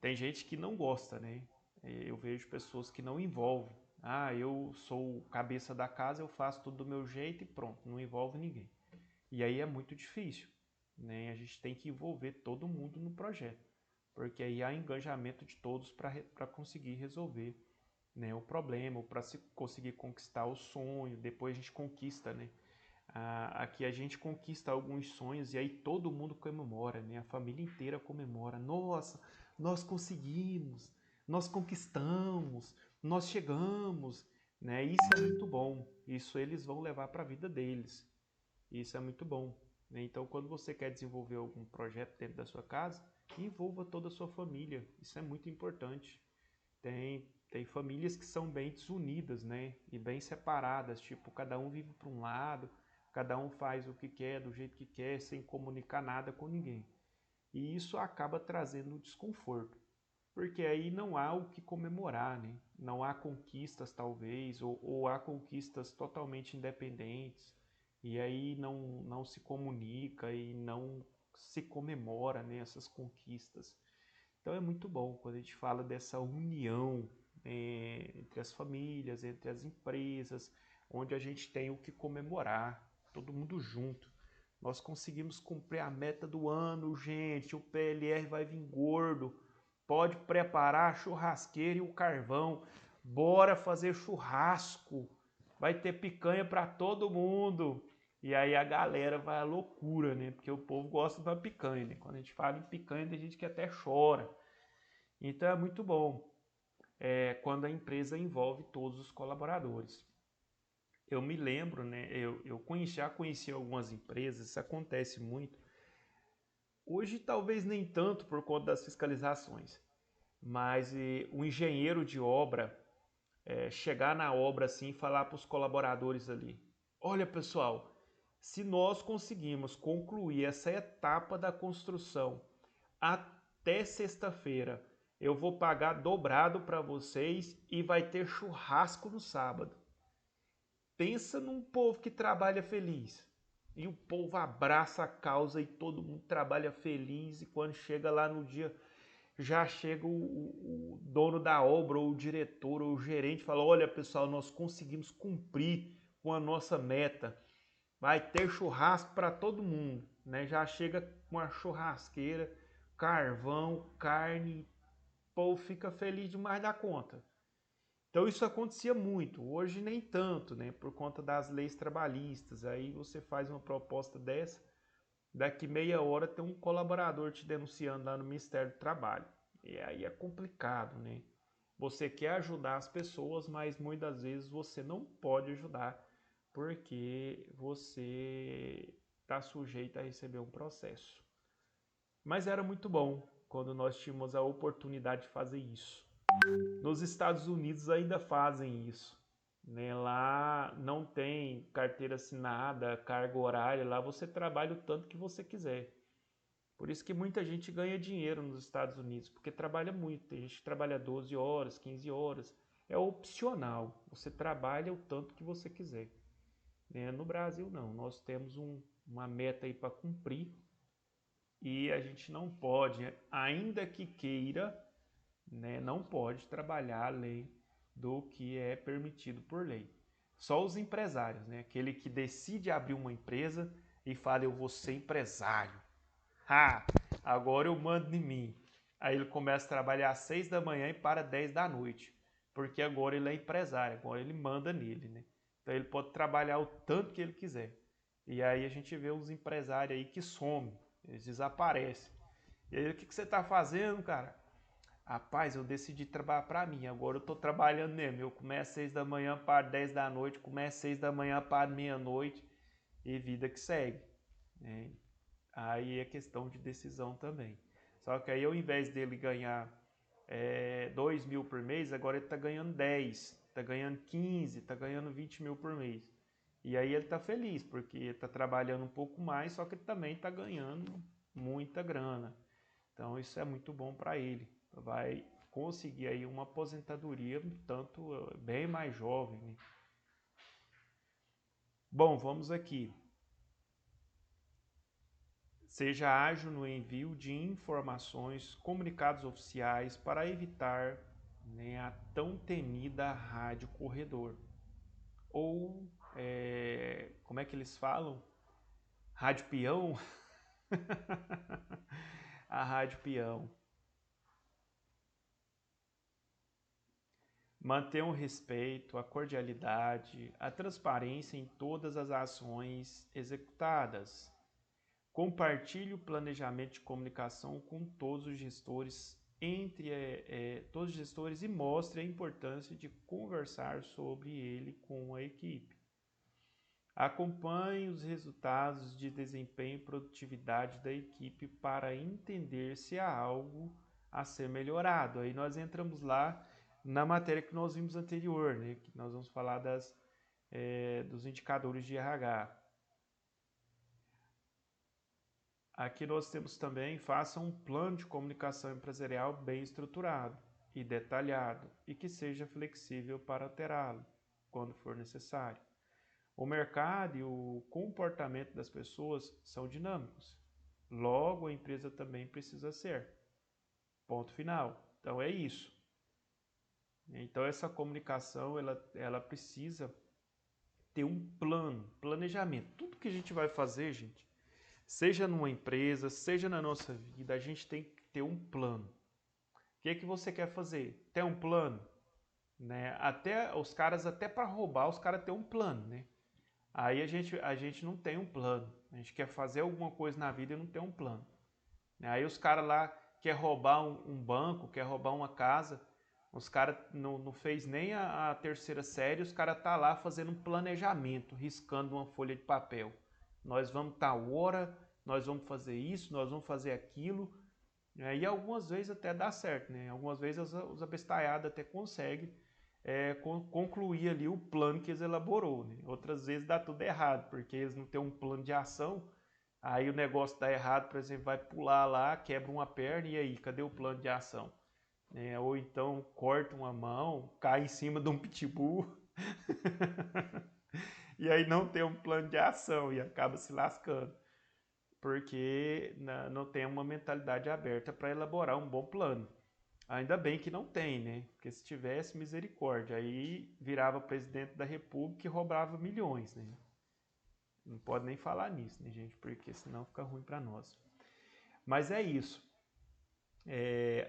Tem gente que não gosta, né? Eu vejo pessoas que não envolvem. Ah, eu sou o cabeça da casa, eu faço tudo do meu jeito e pronto, não envolve ninguém. E aí é muito difícil, né? A gente tem que envolver todo mundo no projeto, porque aí há engajamento de todos para conseguir resolver, né, o problema, ou para se conseguir conquistar o sonho. Depois a gente conquista, né? Aqui a gente conquista alguns sonhos e aí todo mundo comemora, né? A família inteira comemora. Nossa, nós conseguimos, nós conquistamos, nós chegamos, né? Isso é muito bom. Isso eles vão levar para a vida deles. Isso é muito bom, né? Então, quando você quer desenvolver algum projeto dentro da sua casa, envolva toda a sua família. Isso é muito importante. Tem famílias que são bem desunidas, né? E bem separadas, tipo, cada um vive para um lado, cada um faz o que quer, do jeito que quer, sem comunicar nada com ninguém. E isso acaba trazendo desconforto, porque aí não há o que comemorar, né? Não há conquistas, talvez, ou há conquistas totalmente independentes, e aí não se comunica e não se comemora, né, essas conquistas. Então é muito bom quando a gente fala dessa união, entre as famílias, entre as empresas, onde a gente tem o que comemorar, todo mundo junto. Nós conseguimos cumprir a meta do ano, gente. O PLR vai vir gordo. Pode preparar a churrasqueira e o carvão. Bora fazer churrasco. Vai ter picanha para todo mundo. E aí a galera vai à loucura, né? Porque o povo gosta da picanha, né? Quando a gente fala em picanha, tem gente que até chora. Então é muito bom quando a empresa envolve todos os colaboradores. Eu me lembro, né? Já conheci algumas empresas, isso acontece muito. Hoje talvez nem tanto por conta das fiscalizações, mas o engenheiro de obra chegar na obra assim e falar para os colaboradores ali: olha pessoal, se nós conseguimos concluir essa etapa da construção até sexta-feira, eu vou pagar dobrado para vocês e vai ter churrasco no sábado. Pensa num povo que trabalha feliz. E o povo abraça a causa e todo mundo trabalha feliz. E quando chega lá no dia, já chega o dono da obra, ou o diretor, ou o gerente, fala: olha pessoal, nós conseguimos cumprir com a nossa meta. Vai ter churrasco para todo mundo, né? Já chega com a churrasqueira, carvão, carne, o povo fica feliz demais da conta. Então isso acontecia muito, hoje nem tanto, né? Por conta das leis trabalhistas. Aí você faz uma proposta dessa, daqui meia hora tem um colaborador te denunciando lá no Ministério do Trabalho. E aí é complicado, né? Você quer ajudar as pessoas, mas muitas vezes você não pode ajudar porque você está sujeito a receber um processo. Mas era muito bom quando nós tínhamos a oportunidade de fazer isso. Nos Estados Unidos ainda fazem isso, né? Lá não tem carteira assinada, carga horária, lá você trabalha o tanto que você quiser. Por isso que muita gente ganha dinheiro nos Estados Unidos, porque trabalha muito. Tem gente que trabalha 12 horas, 15 horas. É opcional, você trabalha o tanto que você quiser. Né? No Brasil não, nós temos uma meta aí para cumprir e a gente não pode, ainda que queira, né, não pode trabalhar além do que é permitido por lei. Só os empresários, né, aquele que decide abrir uma empresa e fala: eu vou ser empresário. Agora eu mando em mim. Aí ele começa a trabalhar às 6 da manhã e para 10 da noite. Porque agora ele é empresário, agora ele manda nele, né? Então ele pode trabalhar o tanto que ele quiser. E aí a gente vê os empresários aí que somem, eles desaparecem. E aí o que você está fazendo, cara? Rapaz, eu decidi trabalhar para mim, agora eu tô trabalhando mesmo. Eu começo às 6 da manhã para 10 da noite, começo às 6 da manhã para meia-noite e vida que segue, né? Aí é questão de decisão também. Só que aí, ao invés dele ganhar 2 mil por mês, agora ele está ganhando 10, está ganhando 15, está ganhando 20 mil por mês. E aí ele está feliz, porque está trabalhando um pouco mais, só que ele também está ganhando muita grana. Então isso é muito bom para ele. Vai conseguir aí uma aposentadoria tanto bem mais jovem, né? Bom, vamos aqui. Seja ágil no envio de informações, comunicados oficiais para evitar, né, a tão temida rádio corredor. Ou, como é que eles falam? Rádio peão? A rádio peão. Mantenha o respeito, a cordialidade, a transparência em todas as ações executadas. Compartilhe o planejamento de comunicação com todos os gestores, todos os gestores, e mostre a importância de conversar sobre ele com a equipe. Acompanhe os resultados de desempenho e produtividade da equipe para entender se há algo a ser melhorado. Aí nós entramos lá na matéria que nós vimos anterior, né? Que nós vamos falar dos indicadores de RH. Aqui nós temos também, faça um plano de comunicação empresarial bem estruturado e detalhado e que seja flexível para alterá-lo quando for necessário. O mercado e o comportamento das pessoas são dinâmicos. Logo, a empresa também precisa ser. Ponto final. Então é isso. Então essa comunicação ela precisa ter um plano, planejamento. Tudo que a gente vai fazer, gente, seja numa empresa, seja na nossa vida, a gente tem que ter um plano. O que é que você quer fazer? Tem um plano? Né? Até os caras, até para roubar, os caras têm um plano, né? Aí a gente não tem um plano. A gente quer fazer alguma coisa na vida e não tem um plano. Aí os caras lá querem roubar um banco, quer roubar uma casa. Os caras não fez nem a terceira série, os caras tá lá fazendo um planejamento, riscando uma folha de papel. Nós vamos tal hora, nós vamos fazer isso, nós vamos fazer aquilo. E algumas vezes até dá certo, né? Algumas vezes os abestalhados até conseguem concluir ali o plano que eles elaborou, né? Outras vezes dá tudo errado, porque eles não têm um plano de ação. Aí o negócio dá errado, por exemplo, vai pular lá, quebra uma perna, e aí, cadê o plano de ação? Ou então corta uma mão, cai em cima de um pitbull, e aí não tem um plano de ação e acaba se lascando, porque não tem uma mentalidade aberta para elaborar um bom plano. Ainda bem que não tem, né? Porque se tivesse, misericórdia, aí virava presidente da República e roubava milhões, né? Não pode nem falar nisso, né, gente? Porque senão fica ruim para nós. Mas é isso.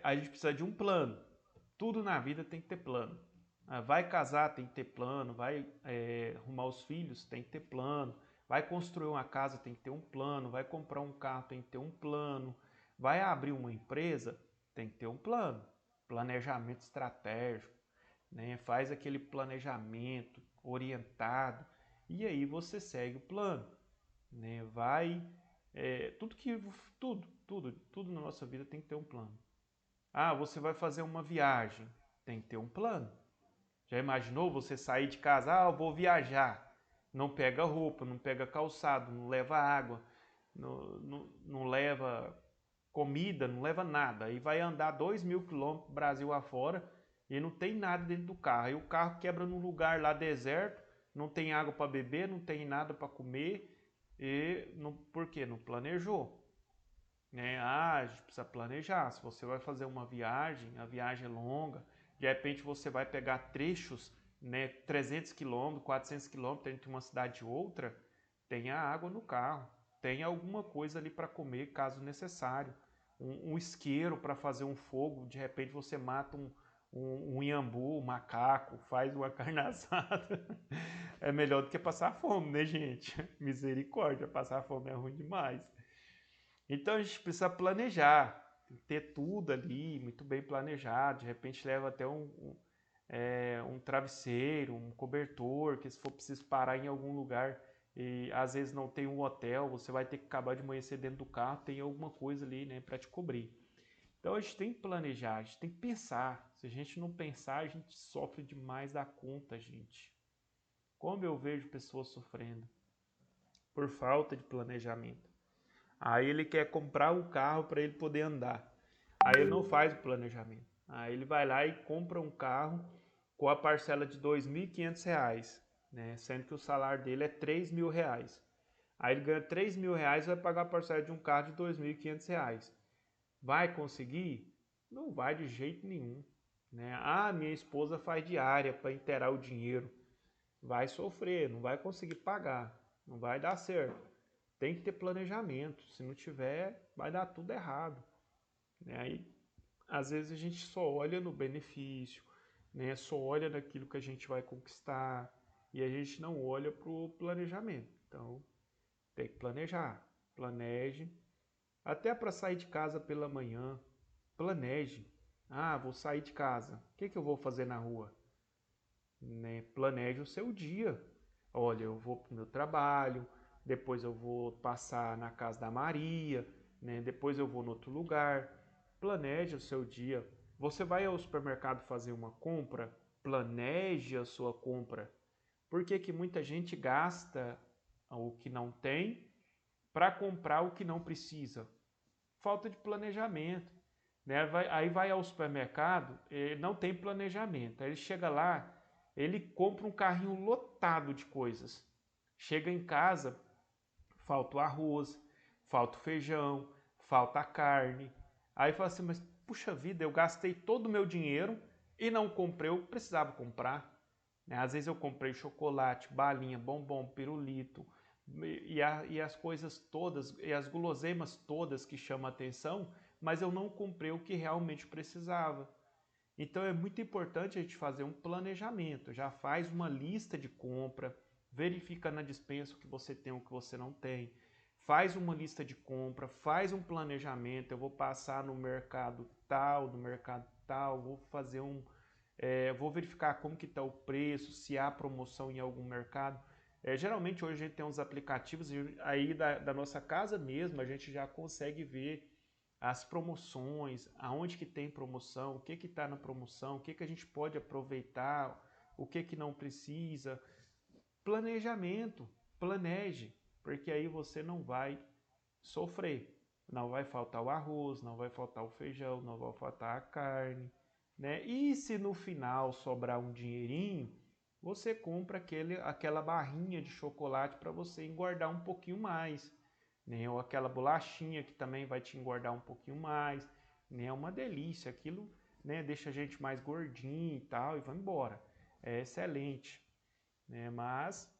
A gente precisa de um plano. Tudo na vida tem que ter plano. Vai casar, tem que ter plano. Vai arrumar os filhos, tem que ter plano. Vai construir uma casa, tem que ter um plano. Vai comprar um carro, tem que ter um plano. Vai abrir uma empresa, tem que ter um plano. Planejamento estratégico, né? Faz aquele planejamento orientado e aí você segue o plano, né? Tudo na nossa vida tem que ter um plano. Você vai fazer uma viagem, tem que ter um plano. Já imaginou você sair de casa? Eu vou viajar. Não pega roupa, não pega calçado, não leva água, não leva comida, não leva nada. Aí vai andar 2.000 quilômetros Brasil afora e não tem nada dentro do carro. Aí o carro quebra num lugar lá deserto, não tem água para beber, não tem nada para comer. Por quê? Não planejou. A gente precisa planejar. Se você vai fazer uma viagem, a viagem é longa, de repente você vai pegar trechos, né, 300 km, 400 km entre uma cidade e outra, tenha água no carro, tenha alguma coisa ali para comer caso necessário, um isqueiro para fazer um fogo, de repente você mata um iambu, um macaco, faz uma carne assada. É melhor do que passar fome, né, gente? Misericórdia, passar fome é ruim demais. Então a gente precisa planejar, ter tudo ali muito bem planejado. De repente leva até um travesseiro, um cobertor, que se for preciso parar em algum lugar e às vezes não tem um hotel, você vai ter que acabar de amanhecer dentro do carro, tem alguma coisa ali, né, para te cobrir. Então a gente tem que planejar, a gente tem que pensar. Se a gente não pensar, a gente sofre demais da conta, gente. Como eu vejo pessoas sofrendo por falta de planejamento. Aí ele quer comprar um carro para ele poder andar. Aí ele não faz o planejamento. Aí ele vai lá e compra um carro com a parcela de R$ 2.500, né? Sendo que o salário dele é R$ 3.000. Aí ele ganha R$ 3.000 e vai pagar a parcela de um carro de R$ 2.500. Vai conseguir? Não vai de jeito nenhum, né? Ah, minha esposa faz diária para inteirar o dinheiro. Vai sofrer, não vai conseguir pagar, não vai dar certo. Tem que ter planejamento, se não tiver, vai dar tudo errado, né? Aí, às vezes a gente só olha no benefício, né? Só olha naquilo que a gente vai conquistar e a gente não olha para o planejamento. Então, tem que planejar, planeje, até para sair de casa pela manhã, planeje. Ah, vou sair de casa, o que eu vou fazer na rua? Né? Planeje o seu dia. Olha, eu vou para o meu trabalho, depois eu vou passar na casa da Maria, né? Depois eu vou em outro lugar. Planeje o seu dia. Você vai ao supermercado fazer uma compra? Planeje a sua compra. Por que que muita gente gasta o que não tem para comprar o que não precisa? Falta de planejamento, né? Aí vai ao supermercado, não tem planejamento. Aí ele chega lá, ele compra um carrinho lotado de coisas. Chega em casa, falta o arroz, falta o feijão, falta a carne. Aí fala assim, mas puxa vida, eu gastei todo o meu dinheiro e não comprei o que precisava comprar. Né? Às vezes eu comprei chocolate, balinha, bombom, pirulito e as coisas todas, e as guloseimas todas que chamam a atenção, mas eu não comprei o que realmente precisava. Então é muito importante a gente fazer um planejamento, já faz uma lista de compra, verifica na despensa o que você tem, o que você não tem, faz uma lista de compra, faz um planejamento, eu vou passar no mercado tal, vou fazer vou verificar como que está o preço, se há promoção em algum mercado. Geralmente hoje a gente tem uns aplicativos aí da nossa casa mesmo, a gente já consegue ver as promoções, aonde que tem promoção, o que que está na promoção, o que que a gente pode aproveitar, o que que não precisa. Planejamento, planeje, porque aí você não vai sofrer. Não vai faltar o arroz, não vai faltar o feijão, não vai faltar a carne, né? E se no final sobrar um dinheirinho, você compra aquela barrinha de chocolate para você engordar um pouquinho mais, né? Ou aquela bolachinha que também vai te engordar um pouquinho mais, né? É uma delícia, aquilo, né? Deixa a gente mais gordinho e tal e vai embora. É excelente, né? Mas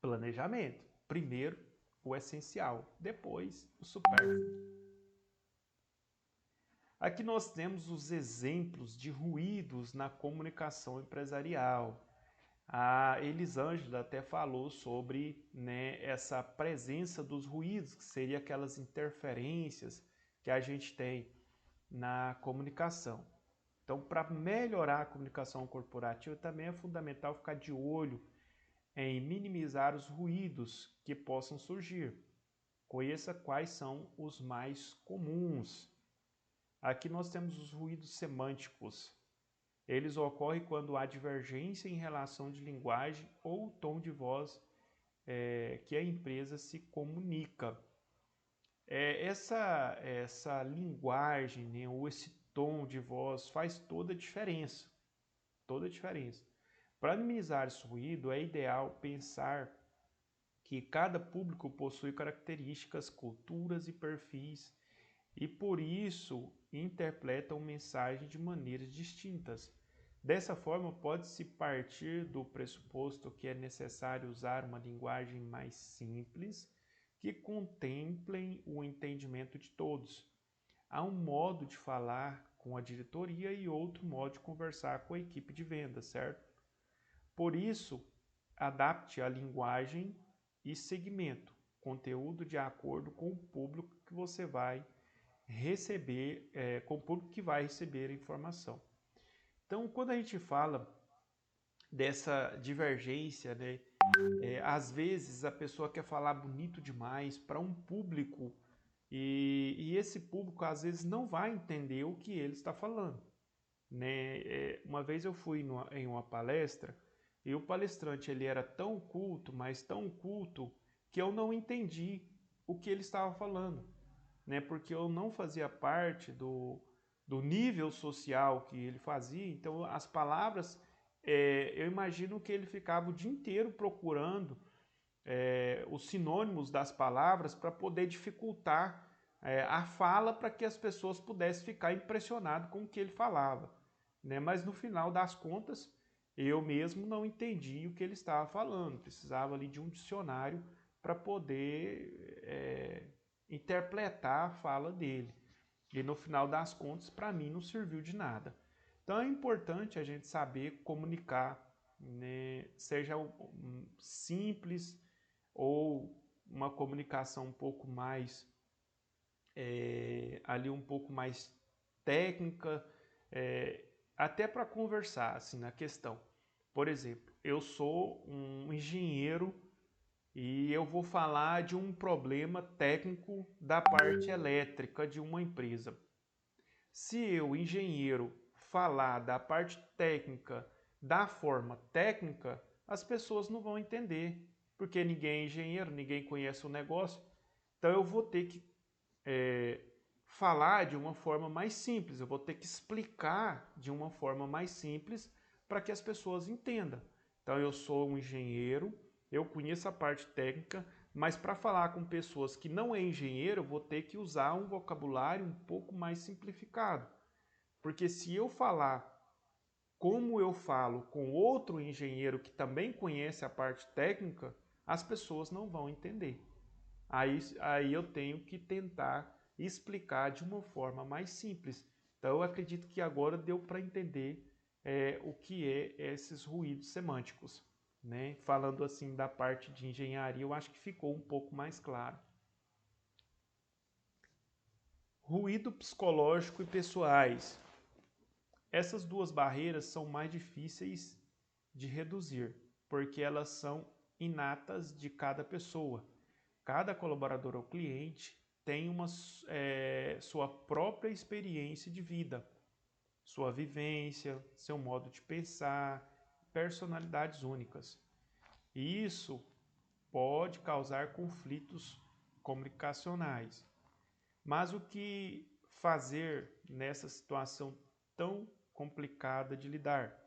planejamento. Primeiro o essencial, depois o supérfluo. Aqui nós temos os exemplos de ruídos na comunicação empresarial. A Elisângela até falou sobre, né, essa presença dos ruídos, que seria aquelas interferências que a gente tem na comunicação. Então, para melhorar a comunicação corporativa, também é fundamental ficar de olho em minimizar os ruídos que possam surgir. Conheça quais são os mais comuns. Aqui nós temos os ruídos semânticos. Eles ocorrem quando há divergência em relação de linguagem ou tom de voz que a empresa se comunica. Essa linguagem, né, ou esse tom de voz faz toda a diferença. Toda a diferença. Para minimizar esse ruído, é ideal pensar que cada público possui características, culturas e perfis e por isso interpretam mensagem de maneiras distintas. Dessa forma, pode-se partir do pressuposto que é necessário usar uma linguagem mais simples que contemplem o entendimento de todos. Há um modo de falar com a diretoria e outro modo de conversar com a equipe de vendas, certo? Por isso, adapte a linguagem e segmento, conteúdo de acordo com o público que você vai receber, com o público que vai receber a informação. Então, quando a gente fala dessa divergência, né, às vezes a pessoa quer falar bonito demais para um público E esse público às vezes não vai entender o que ele está falando, né? Uma vez eu fui em uma palestra e o palestrante ele era tão culto, mas tão culto, que eu não entendi o que ele estava falando, né? Porque eu não fazia parte do nível social que ele fazia, então as palavras, eu imagino que ele ficava o dia inteiro procurando os sinônimos das palavras para poder dificultar a fala para que as pessoas pudessem ficar impressionadas com o que ele falava, né? Mas no final das contas, eu mesmo não entendi o que ele estava falando, precisava ali de um dicionário para poder interpretar a fala dele. E no final das contas, para mim, não serviu de nada. Então é importante a gente saber comunicar, né? Seja simples ou uma comunicação um pouco mais ali um pouco mais técnica, até para conversar assim na questão. Por exemplo, eu sou um engenheiro e eu vou falar de um problema técnico da parte elétrica de uma empresa. Se eu, engenheiro, falar da parte técnica da forma técnica, as pessoas não vão entender, porque ninguém é engenheiro, ninguém conhece o negócio. Então eu vou ter que falar de uma forma mais simples, eu vou ter que explicar de uma forma mais simples para que as pessoas entendam. Então eu sou um engenheiro, eu conheço a parte técnica, mas para falar com pessoas que não é engenheiro, eu vou ter que usar um vocabulário um pouco mais simplificado. Porque se eu falar como eu falo com outro engenheiro que também conhece a parte técnica, as pessoas não vão entender. Aí eu tenho que tentar explicar de uma forma mais simples. Então eu acredito que agora deu para entender o que é esses ruídos semânticos, né? Falando assim da parte de engenharia, eu acho que ficou um pouco mais claro. Ruído psicológico e pessoais. Essas duas barreiras são mais difíceis de reduzir, porque elas são inatas de cada pessoa. Cada colaborador ou cliente tem sua própria experiência de vida, sua vivência, seu modo de pensar, personalidades únicas. E isso pode causar conflitos comunicacionais. Mas o que fazer nessa situação tão complicada de lidar?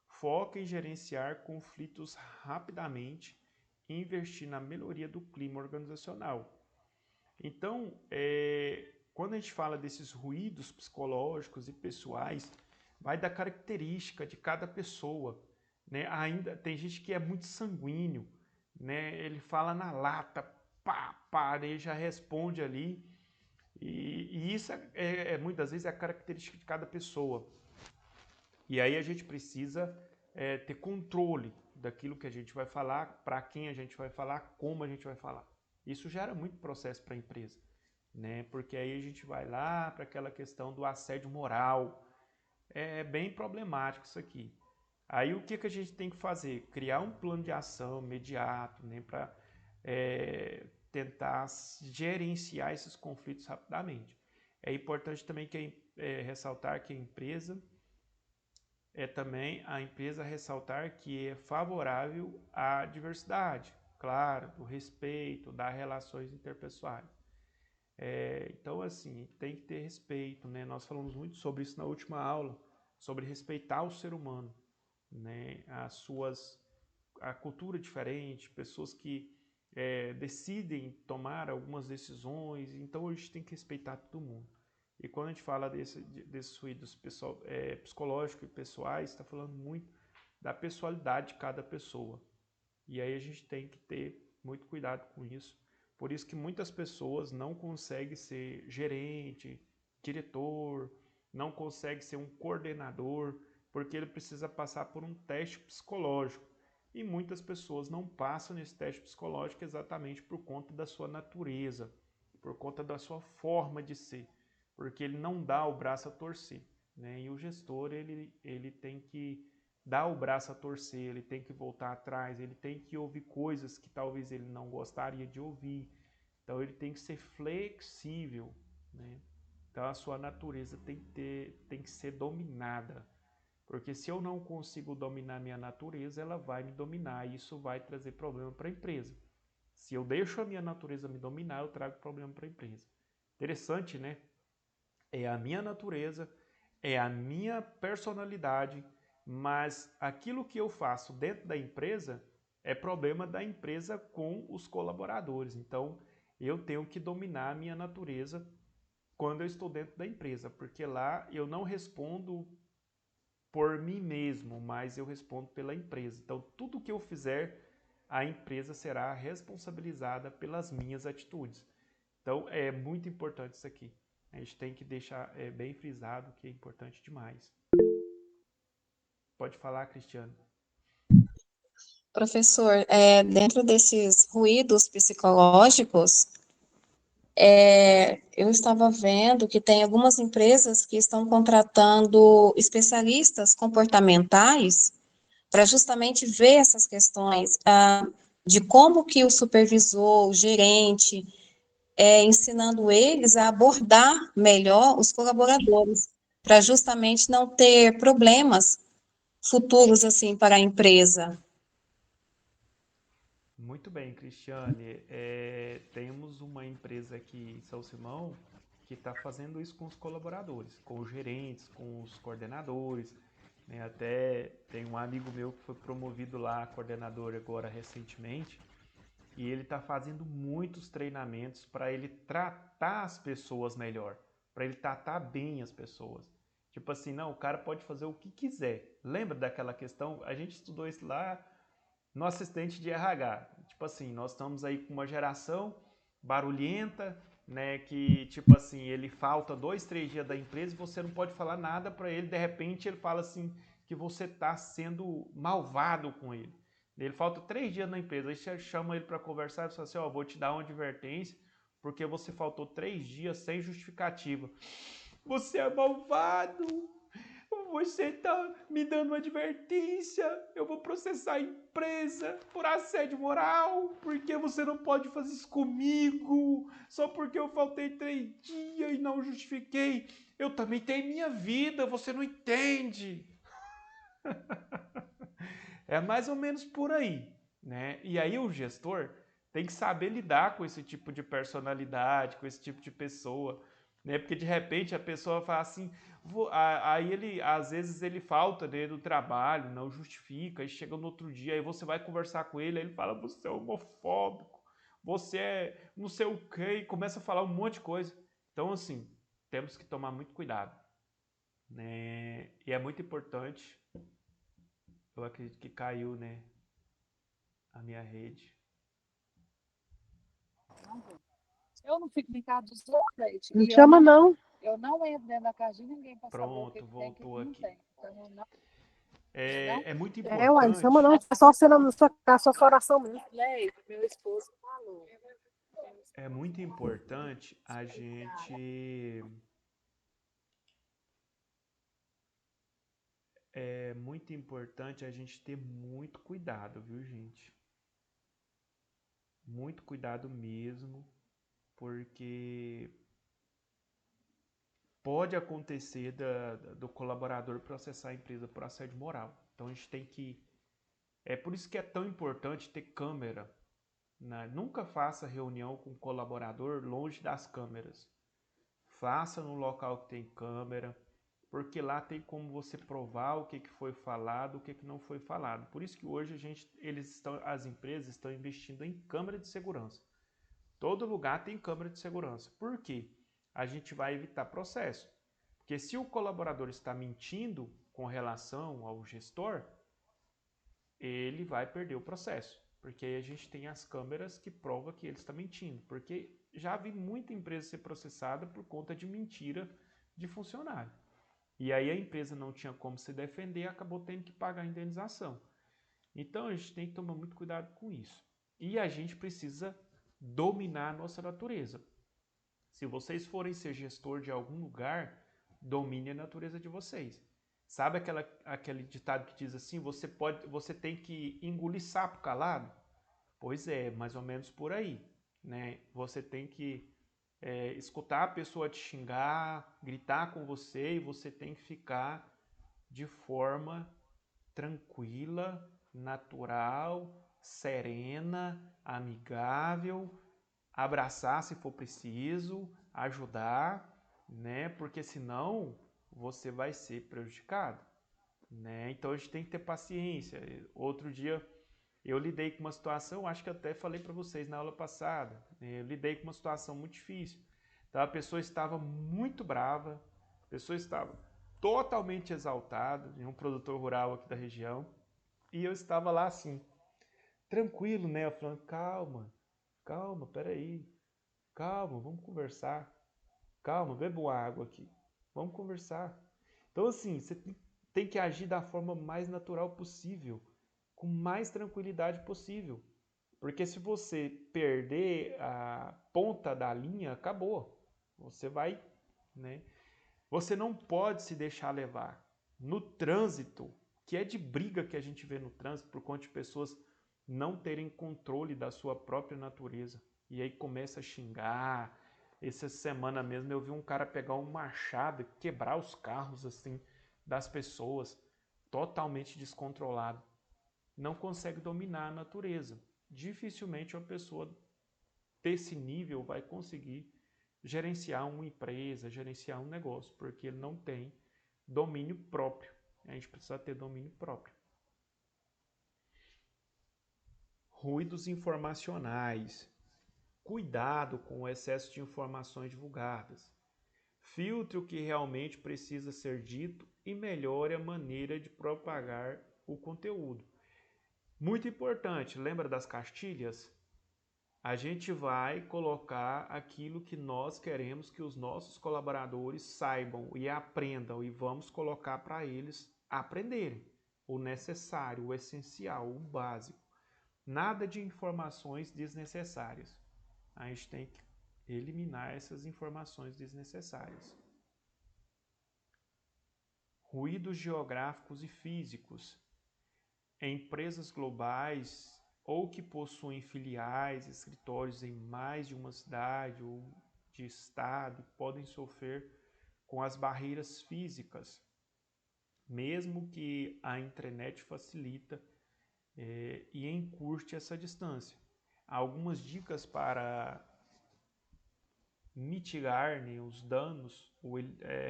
Foca em gerenciar conflitos rapidamente e investir na melhoria do clima organizacional. Então, quando a gente fala desses ruídos psicológicos e pessoais, vai da característica de cada pessoa, né? Ainda tem gente que é muito sanguíneo, né? Ele fala na lata, pá, pá, ele já responde ali. E isso muitas vezes é a característica de cada pessoa. E aí a gente precisa ter controle daquilo que a gente vai falar, para quem a gente vai falar, como a gente vai falar. Isso gera muito processo para a empresa, né? Porque aí a gente vai lá para aquela questão do assédio moral. É bem problemático isso aqui. Aí o que a gente tem que fazer? Criar um plano de ação imediato, né? Para tentar gerenciar esses conflitos rapidamente. É importante também ressaltar que a empresa também a empresa ressaltar que é favorável à diversidade, claro, do respeito, das relações interpessoais. Então, assim, tem que ter respeito, né? Nós falamos muito sobre isso na última aula, sobre respeitar o ser humano, né? A cultura diferente, pessoas que decidem tomar algumas decisões, então a gente tem que respeitar todo mundo. E quando a gente fala desses ruídos psicológicos e pessoais, está falando muito da pessoalidade de cada pessoa. E aí a gente tem que ter muito cuidado com isso. Por isso que muitas pessoas não conseguem ser gerente, diretor, não conseguem ser um coordenador, porque ele precisa passar por um teste psicológico. E muitas pessoas não passam nesse teste psicológico exatamente por conta da sua natureza, por conta da sua forma de ser, porque ele não dá o braço a torcer, né? E o gestor, ele tem que dar o braço a torcer, ele tem que voltar atrás, ele tem que ouvir coisas que talvez ele não gostaria de ouvir. Então ele tem que ser flexível, né? Então a sua natureza tem que ser dominada. Porque se eu não consigo dominar minha natureza, ela vai me dominar e isso vai trazer problema para a empresa. Se eu deixo a minha natureza me dominar, eu trago problema para a empresa. Interessante, né? É a minha natureza, é a minha personalidade, mas aquilo que eu faço dentro da empresa é problema da empresa com os colaboradores. Então, eu tenho que dominar a minha natureza quando eu estou dentro da empresa, porque lá eu não respondo por mim mesmo, mas eu respondo pela empresa. Então, tudo que eu fizer, a empresa será responsabilizada pelas minhas atitudes. Então, é muito importante isso aqui. A gente tem que deixar bem frisado que é importante demais. Pode falar, Cristiano. Professor, dentro desses ruídos psicológicos, eu estava vendo que tem algumas empresas que estão contratando especialistas comportamentais para justamente ver essas questões de como que o supervisor, o gerente, ensinando eles a abordar melhor os colaboradores, para justamente não ter problemas futuros assim para a empresa. Muito bem, Cristiane. Temos uma empresa aqui em São Simão que está fazendo isso com os colaboradores, com os gerentes, com os coordenadores, né? Até tem um amigo meu que foi promovido lá, coordenador agora recentemente, e ele está fazendo muitos treinamentos para ele tratar as pessoas melhor, para ele tratar bem as pessoas. Tipo assim, não, o cara pode fazer o que quiser. Lembra daquela questão? A gente estudou isso lá no assistente de RH. Tipo assim, nós estamos aí com uma geração barulhenta, né, que tipo assim, ele falta 2, 3 dias da empresa e você não pode falar nada para ele, de repente ele fala assim que você está sendo malvado com ele. Ele falta 3 dias na empresa, aí você chama ele para conversar e fala assim, ó, vou te dar uma advertência porque você faltou 3 dias sem justificativa. Você é malvado! Você está me dando uma advertência, eu vou processar a empresa por assédio moral, porque você não pode fazer isso comigo, só porque eu faltei 3 dias e não justifiquei. Eu também tenho minha vida, você não entende. É mais ou menos por aí, né? E aí o gestor tem que saber lidar com esse tipo de personalidade, com esse tipo de pessoa, né? Porque de repente a pessoa fala assim, aí ele às vezes ele falta, né, do trabalho, não justifica, aí chega no outro dia, aí você vai conversar com ele, aí ele fala, você é homofóbico, você é não sei o quê, e começa a falar um monte de coisa. Então assim, temos que tomar muito cuidado, né? E é muito importante. Eu acredito que caiu, né, a minha rede. Eu não fico em casa dos outros, gente. Não E chama, não. eu não entro dentro da casa de ninguém para saber o que Pronto, tem e o que voltou não aqui. tem. Então, eu não, É muito Uai, não chama, não. importante. É só você na sua oração mesmo. né? Meu esposo falou. É muito importante a gente. É muito importante a gente ter muito cuidado, viu, gente? Muito cuidado mesmo, porque pode acontecer do colaborador processar a empresa por assédio moral. Então a gente tem que. É por isso que é tão importante ter câmera, né? Nunca faça reunião com colaborador longe das câmeras. Faça no local que tem câmera, porque lá tem como você provar o que foi falado, o que não foi falado. Por isso que hoje as empresas estão investindo em câmera de segurança. Todo lugar tem câmera de segurança. Por quê? A gente vai evitar processo. Porque se o colaborador está mentindo com relação ao gestor, ele vai perder o processo. Porque aí a gente tem as câmeras que provam que ele está mentindo. Porque já vi muita empresa ser processada por conta de mentira de funcionário. E aí a empresa não tinha como se defender, acabou tendo que pagar a indenização. Então a gente tem que tomar muito cuidado com isso. E a gente precisa dominar a nossa natureza. Se vocês forem ser gestor de algum lugar, domine a natureza de vocês. Sabe aquele ditado que diz assim, você tem que engolir sapo calado? Pois é, mais ou menos por aí. né? Você tem que escutar a pessoa te xingar, gritar com você, e você tem que ficar de forma tranquila, natural, serena, amigável, abraçar se for preciso, ajudar, né? Porque senão você vai ser prejudicado, né? Então a gente tem que ter paciência. Outro dia eu lidei com uma situação, acho que até falei para vocês na aula passada, né? Eu lidei com uma situação muito difícil. Então a pessoa estava muito brava, a pessoa estava totalmente exaltada, de um produtor rural aqui da região, e eu estava lá assim, tranquilo, né? Eu falando, calma, calma, peraí, calma, vamos conversar, calma, beba uma água aqui, vamos conversar. Então assim, você tem que agir da forma mais natural possível, com mais tranquilidade possível. Porque se você perder a ponta da linha, acabou. Você vai, né? Você não pode se deixar levar. No trânsito, que é de briga que a gente vê no trânsito, por conta de pessoas não terem controle da sua própria natureza. E aí começa a xingar. Essa semana mesmo eu vi um cara pegar um machado e quebrar os carros assim das pessoas, totalmente descontrolado. Não consegue dominar a natureza. Dificilmente uma pessoa desse nível vai conseguir gerenciar uma empresa, gerenciar um negócio, porque ele não tem domínio próprio. A gente precisa ter domínio próprio. Ruídos informacionais. Cuidado com o excesso de informações divulgadas. Filtre o que realmente precisa ser dito e melhore a maneira de propagar o conteúdo. Muito importante, lembra das cartilhas? A gente vai colocar aquilo que nós queremos que os nossos colaboradores saibam e aprendam, e vamos colocar para eles aprenderem o necessário, o essencial, o básico. Nada de informações desnecessárias. A gente tem que eliminar essas informações desnecessárias. Ruídos geográficos e físicos. Empresas globais ou que possuem filiais, escritórios em mais de uma cidade ou de estado podem sofrer com as barreiras físicas, mesmo que a intranet facilita e encurte essa distância. Algumas dicas para mitigar, né, os danos, ou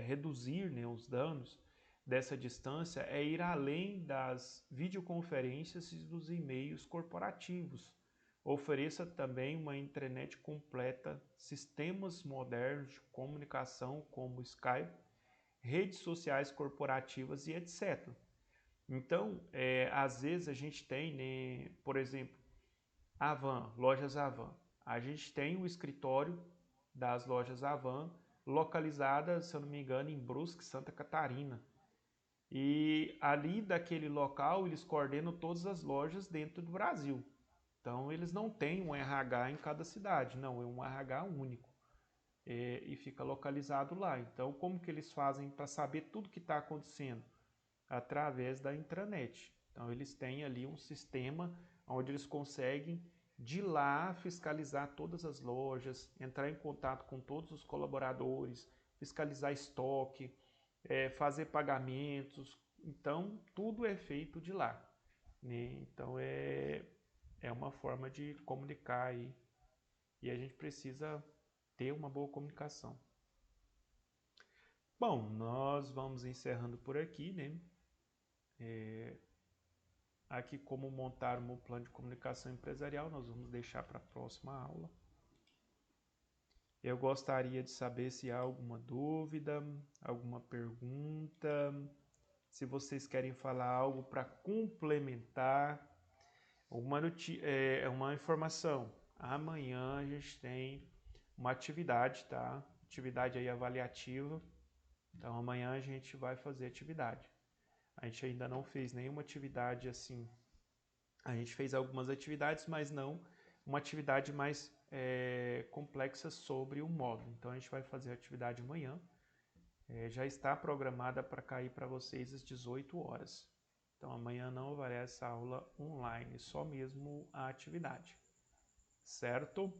reduzir, né, os danos dessa distância é ir além das videoconferências e dos e-mails corporativos. Ofereça também uma intranet completa, sistemas modernos de comunicação como Skype, redes sociais corporativas e etc. Então, às vezes a gente tem, né, por exemplo, Avan, lojas Avan. A gente tem o escritório das lojas Avan localizadas, se eu não me engano, em Brusque, Santa Catarina. E ali daquele local eles coordenam todas as lojas dentro do Brasil. Então eles não têm um RH em cada cidade, não, é um RH único. E fica localizado lá. Então como que eles fazem para saber tudo que está acontecendo? Através da intranet. Então eles têm ali um sistema onde eles conseguem de lá fiscalizar todas as lojas, entrar em contato com todos os colaboradores, fiscalizar estoque, fazer pagamentos. Então tudo é feito de lá, né? Então é uma forma de comunicar aí, e a gente precisa ter uma boa comunicação. Bom, nós vamos encerrando por aqui, né? Aqui como montar um plano de comunicação empresarial, nós vamos deixar para a próxima aula. Eu gostaria de saber se há alguma dúvida, alguma pergunta, se vocês querem falar algo para complementar uma informação. Amanhã a gente tem uma atividade, tá? Atividade aí avaliativa. Então amanhã a gente vai fazer atividade. A gente ainda não fez nenhuma atividade assim. A gente fez algumas atividades, mas não uma atividade mais complexa sobre o módulo. Então a gente vai fazer a atividade amanhã. Já está programada para cair para vocês às 18 horas. Então amanhã não haverá essa aula online, só mesmo a atividade. Certo?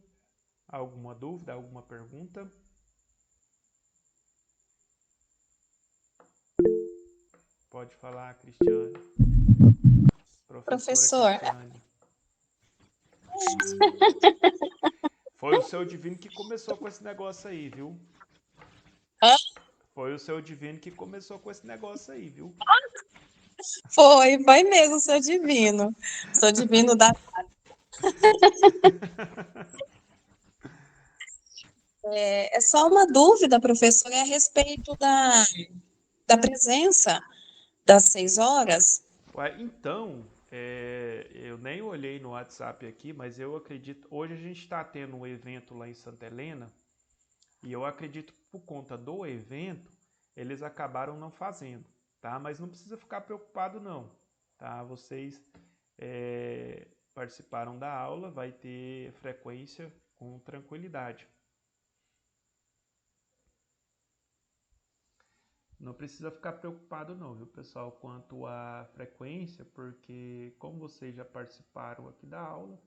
Alguma dúvida, alguma pergunta? Pode falar, Cristiane. Professora Professor, Cristiane. Foi o seu divino que começou com esse negócio aí, viu? Hã? Foi o seu divino que começou com esse negócio aí, viu? foi mesmo, seu divino. Sou divino da. É só uma dúvida, professor, é a respeito da presença das 6 horas. Ué, então, eu nem olhei no WhatsApp aqui, mas eu acredito. Hoje a gente está tendo um evento lá em Santa Helena, e eu acredito que por conta do evento, eles acabaram não fazendo, tá? Mas não precisa ficar preocupado, não, tá? Vocês participaram da aula, vai ter frequência com tranquilidade. Não precisa ficar preocupado não, viu, pessoal, quanto à frequência, porque como vocês já participaram aqui da aula,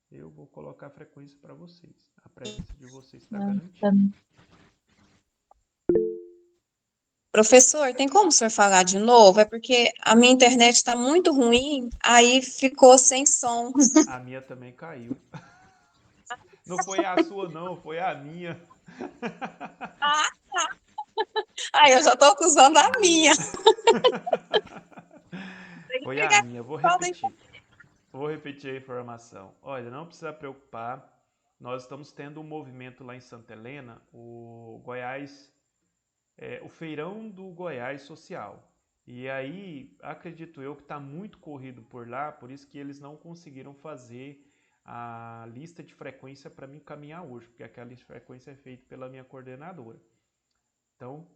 eu vou colocar a frequência para vocês. A presença de vocês está garantida. Professor, tem como o senhor falar de novo? É porque a minha internet está muito ruim, aí ficou sem som. A minha também caiu. Não foi a sua não, foi a minha. Aí eu já estou acusando a minha. Foi a minha, vou repetir. Vou repetir a informação. Olha, não precisa preocupar. Nós estamos tendo um movimento lá em Santa Helena, o Goiás, o Feirão do Goiás Social. E aí, acredito eu que está muito corrido por lá, por isso que eles não conseguiram fazer a lista de frequência para me encaminhar hoje, porque aquela lista de frequência é feita pela minha coordenadora. Então,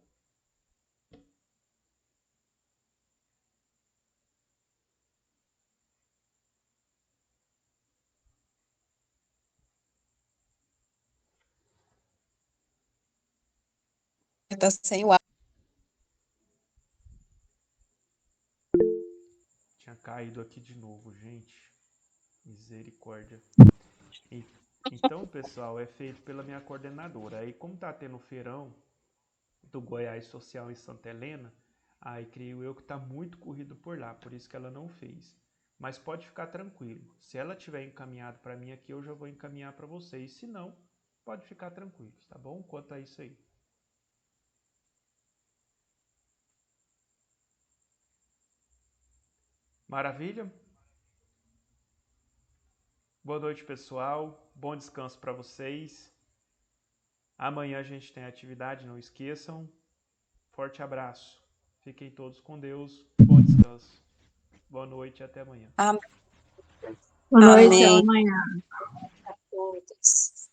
Está sem o ar. tinha caído aqui de novo, gente. Misericórdia. Então, pessoal, é feito pela minha coordenadora. Aí, como tá tendo o feirão do Goiás Social em Santa Helena, aí creio eu que tá muito corrido por lá, por isso que ela não fez. Mas pode ficar tranquilo. Se ela tiver encaminhado para mim aqui, eu já vou encaminhar para vocês. Se não, pode ficar tranquilos, tá bom? Quanto a isso aí. Maravilha? Boa noite, pessoal. Bom descanso para vocês. Amanhã a gente tem atividade, não esqueçam. Forte abraço. Fiquem todos com Deus. Bom descanso. Boa noite e até amanhã. Boa noite, até Amém. amanhã. A todos.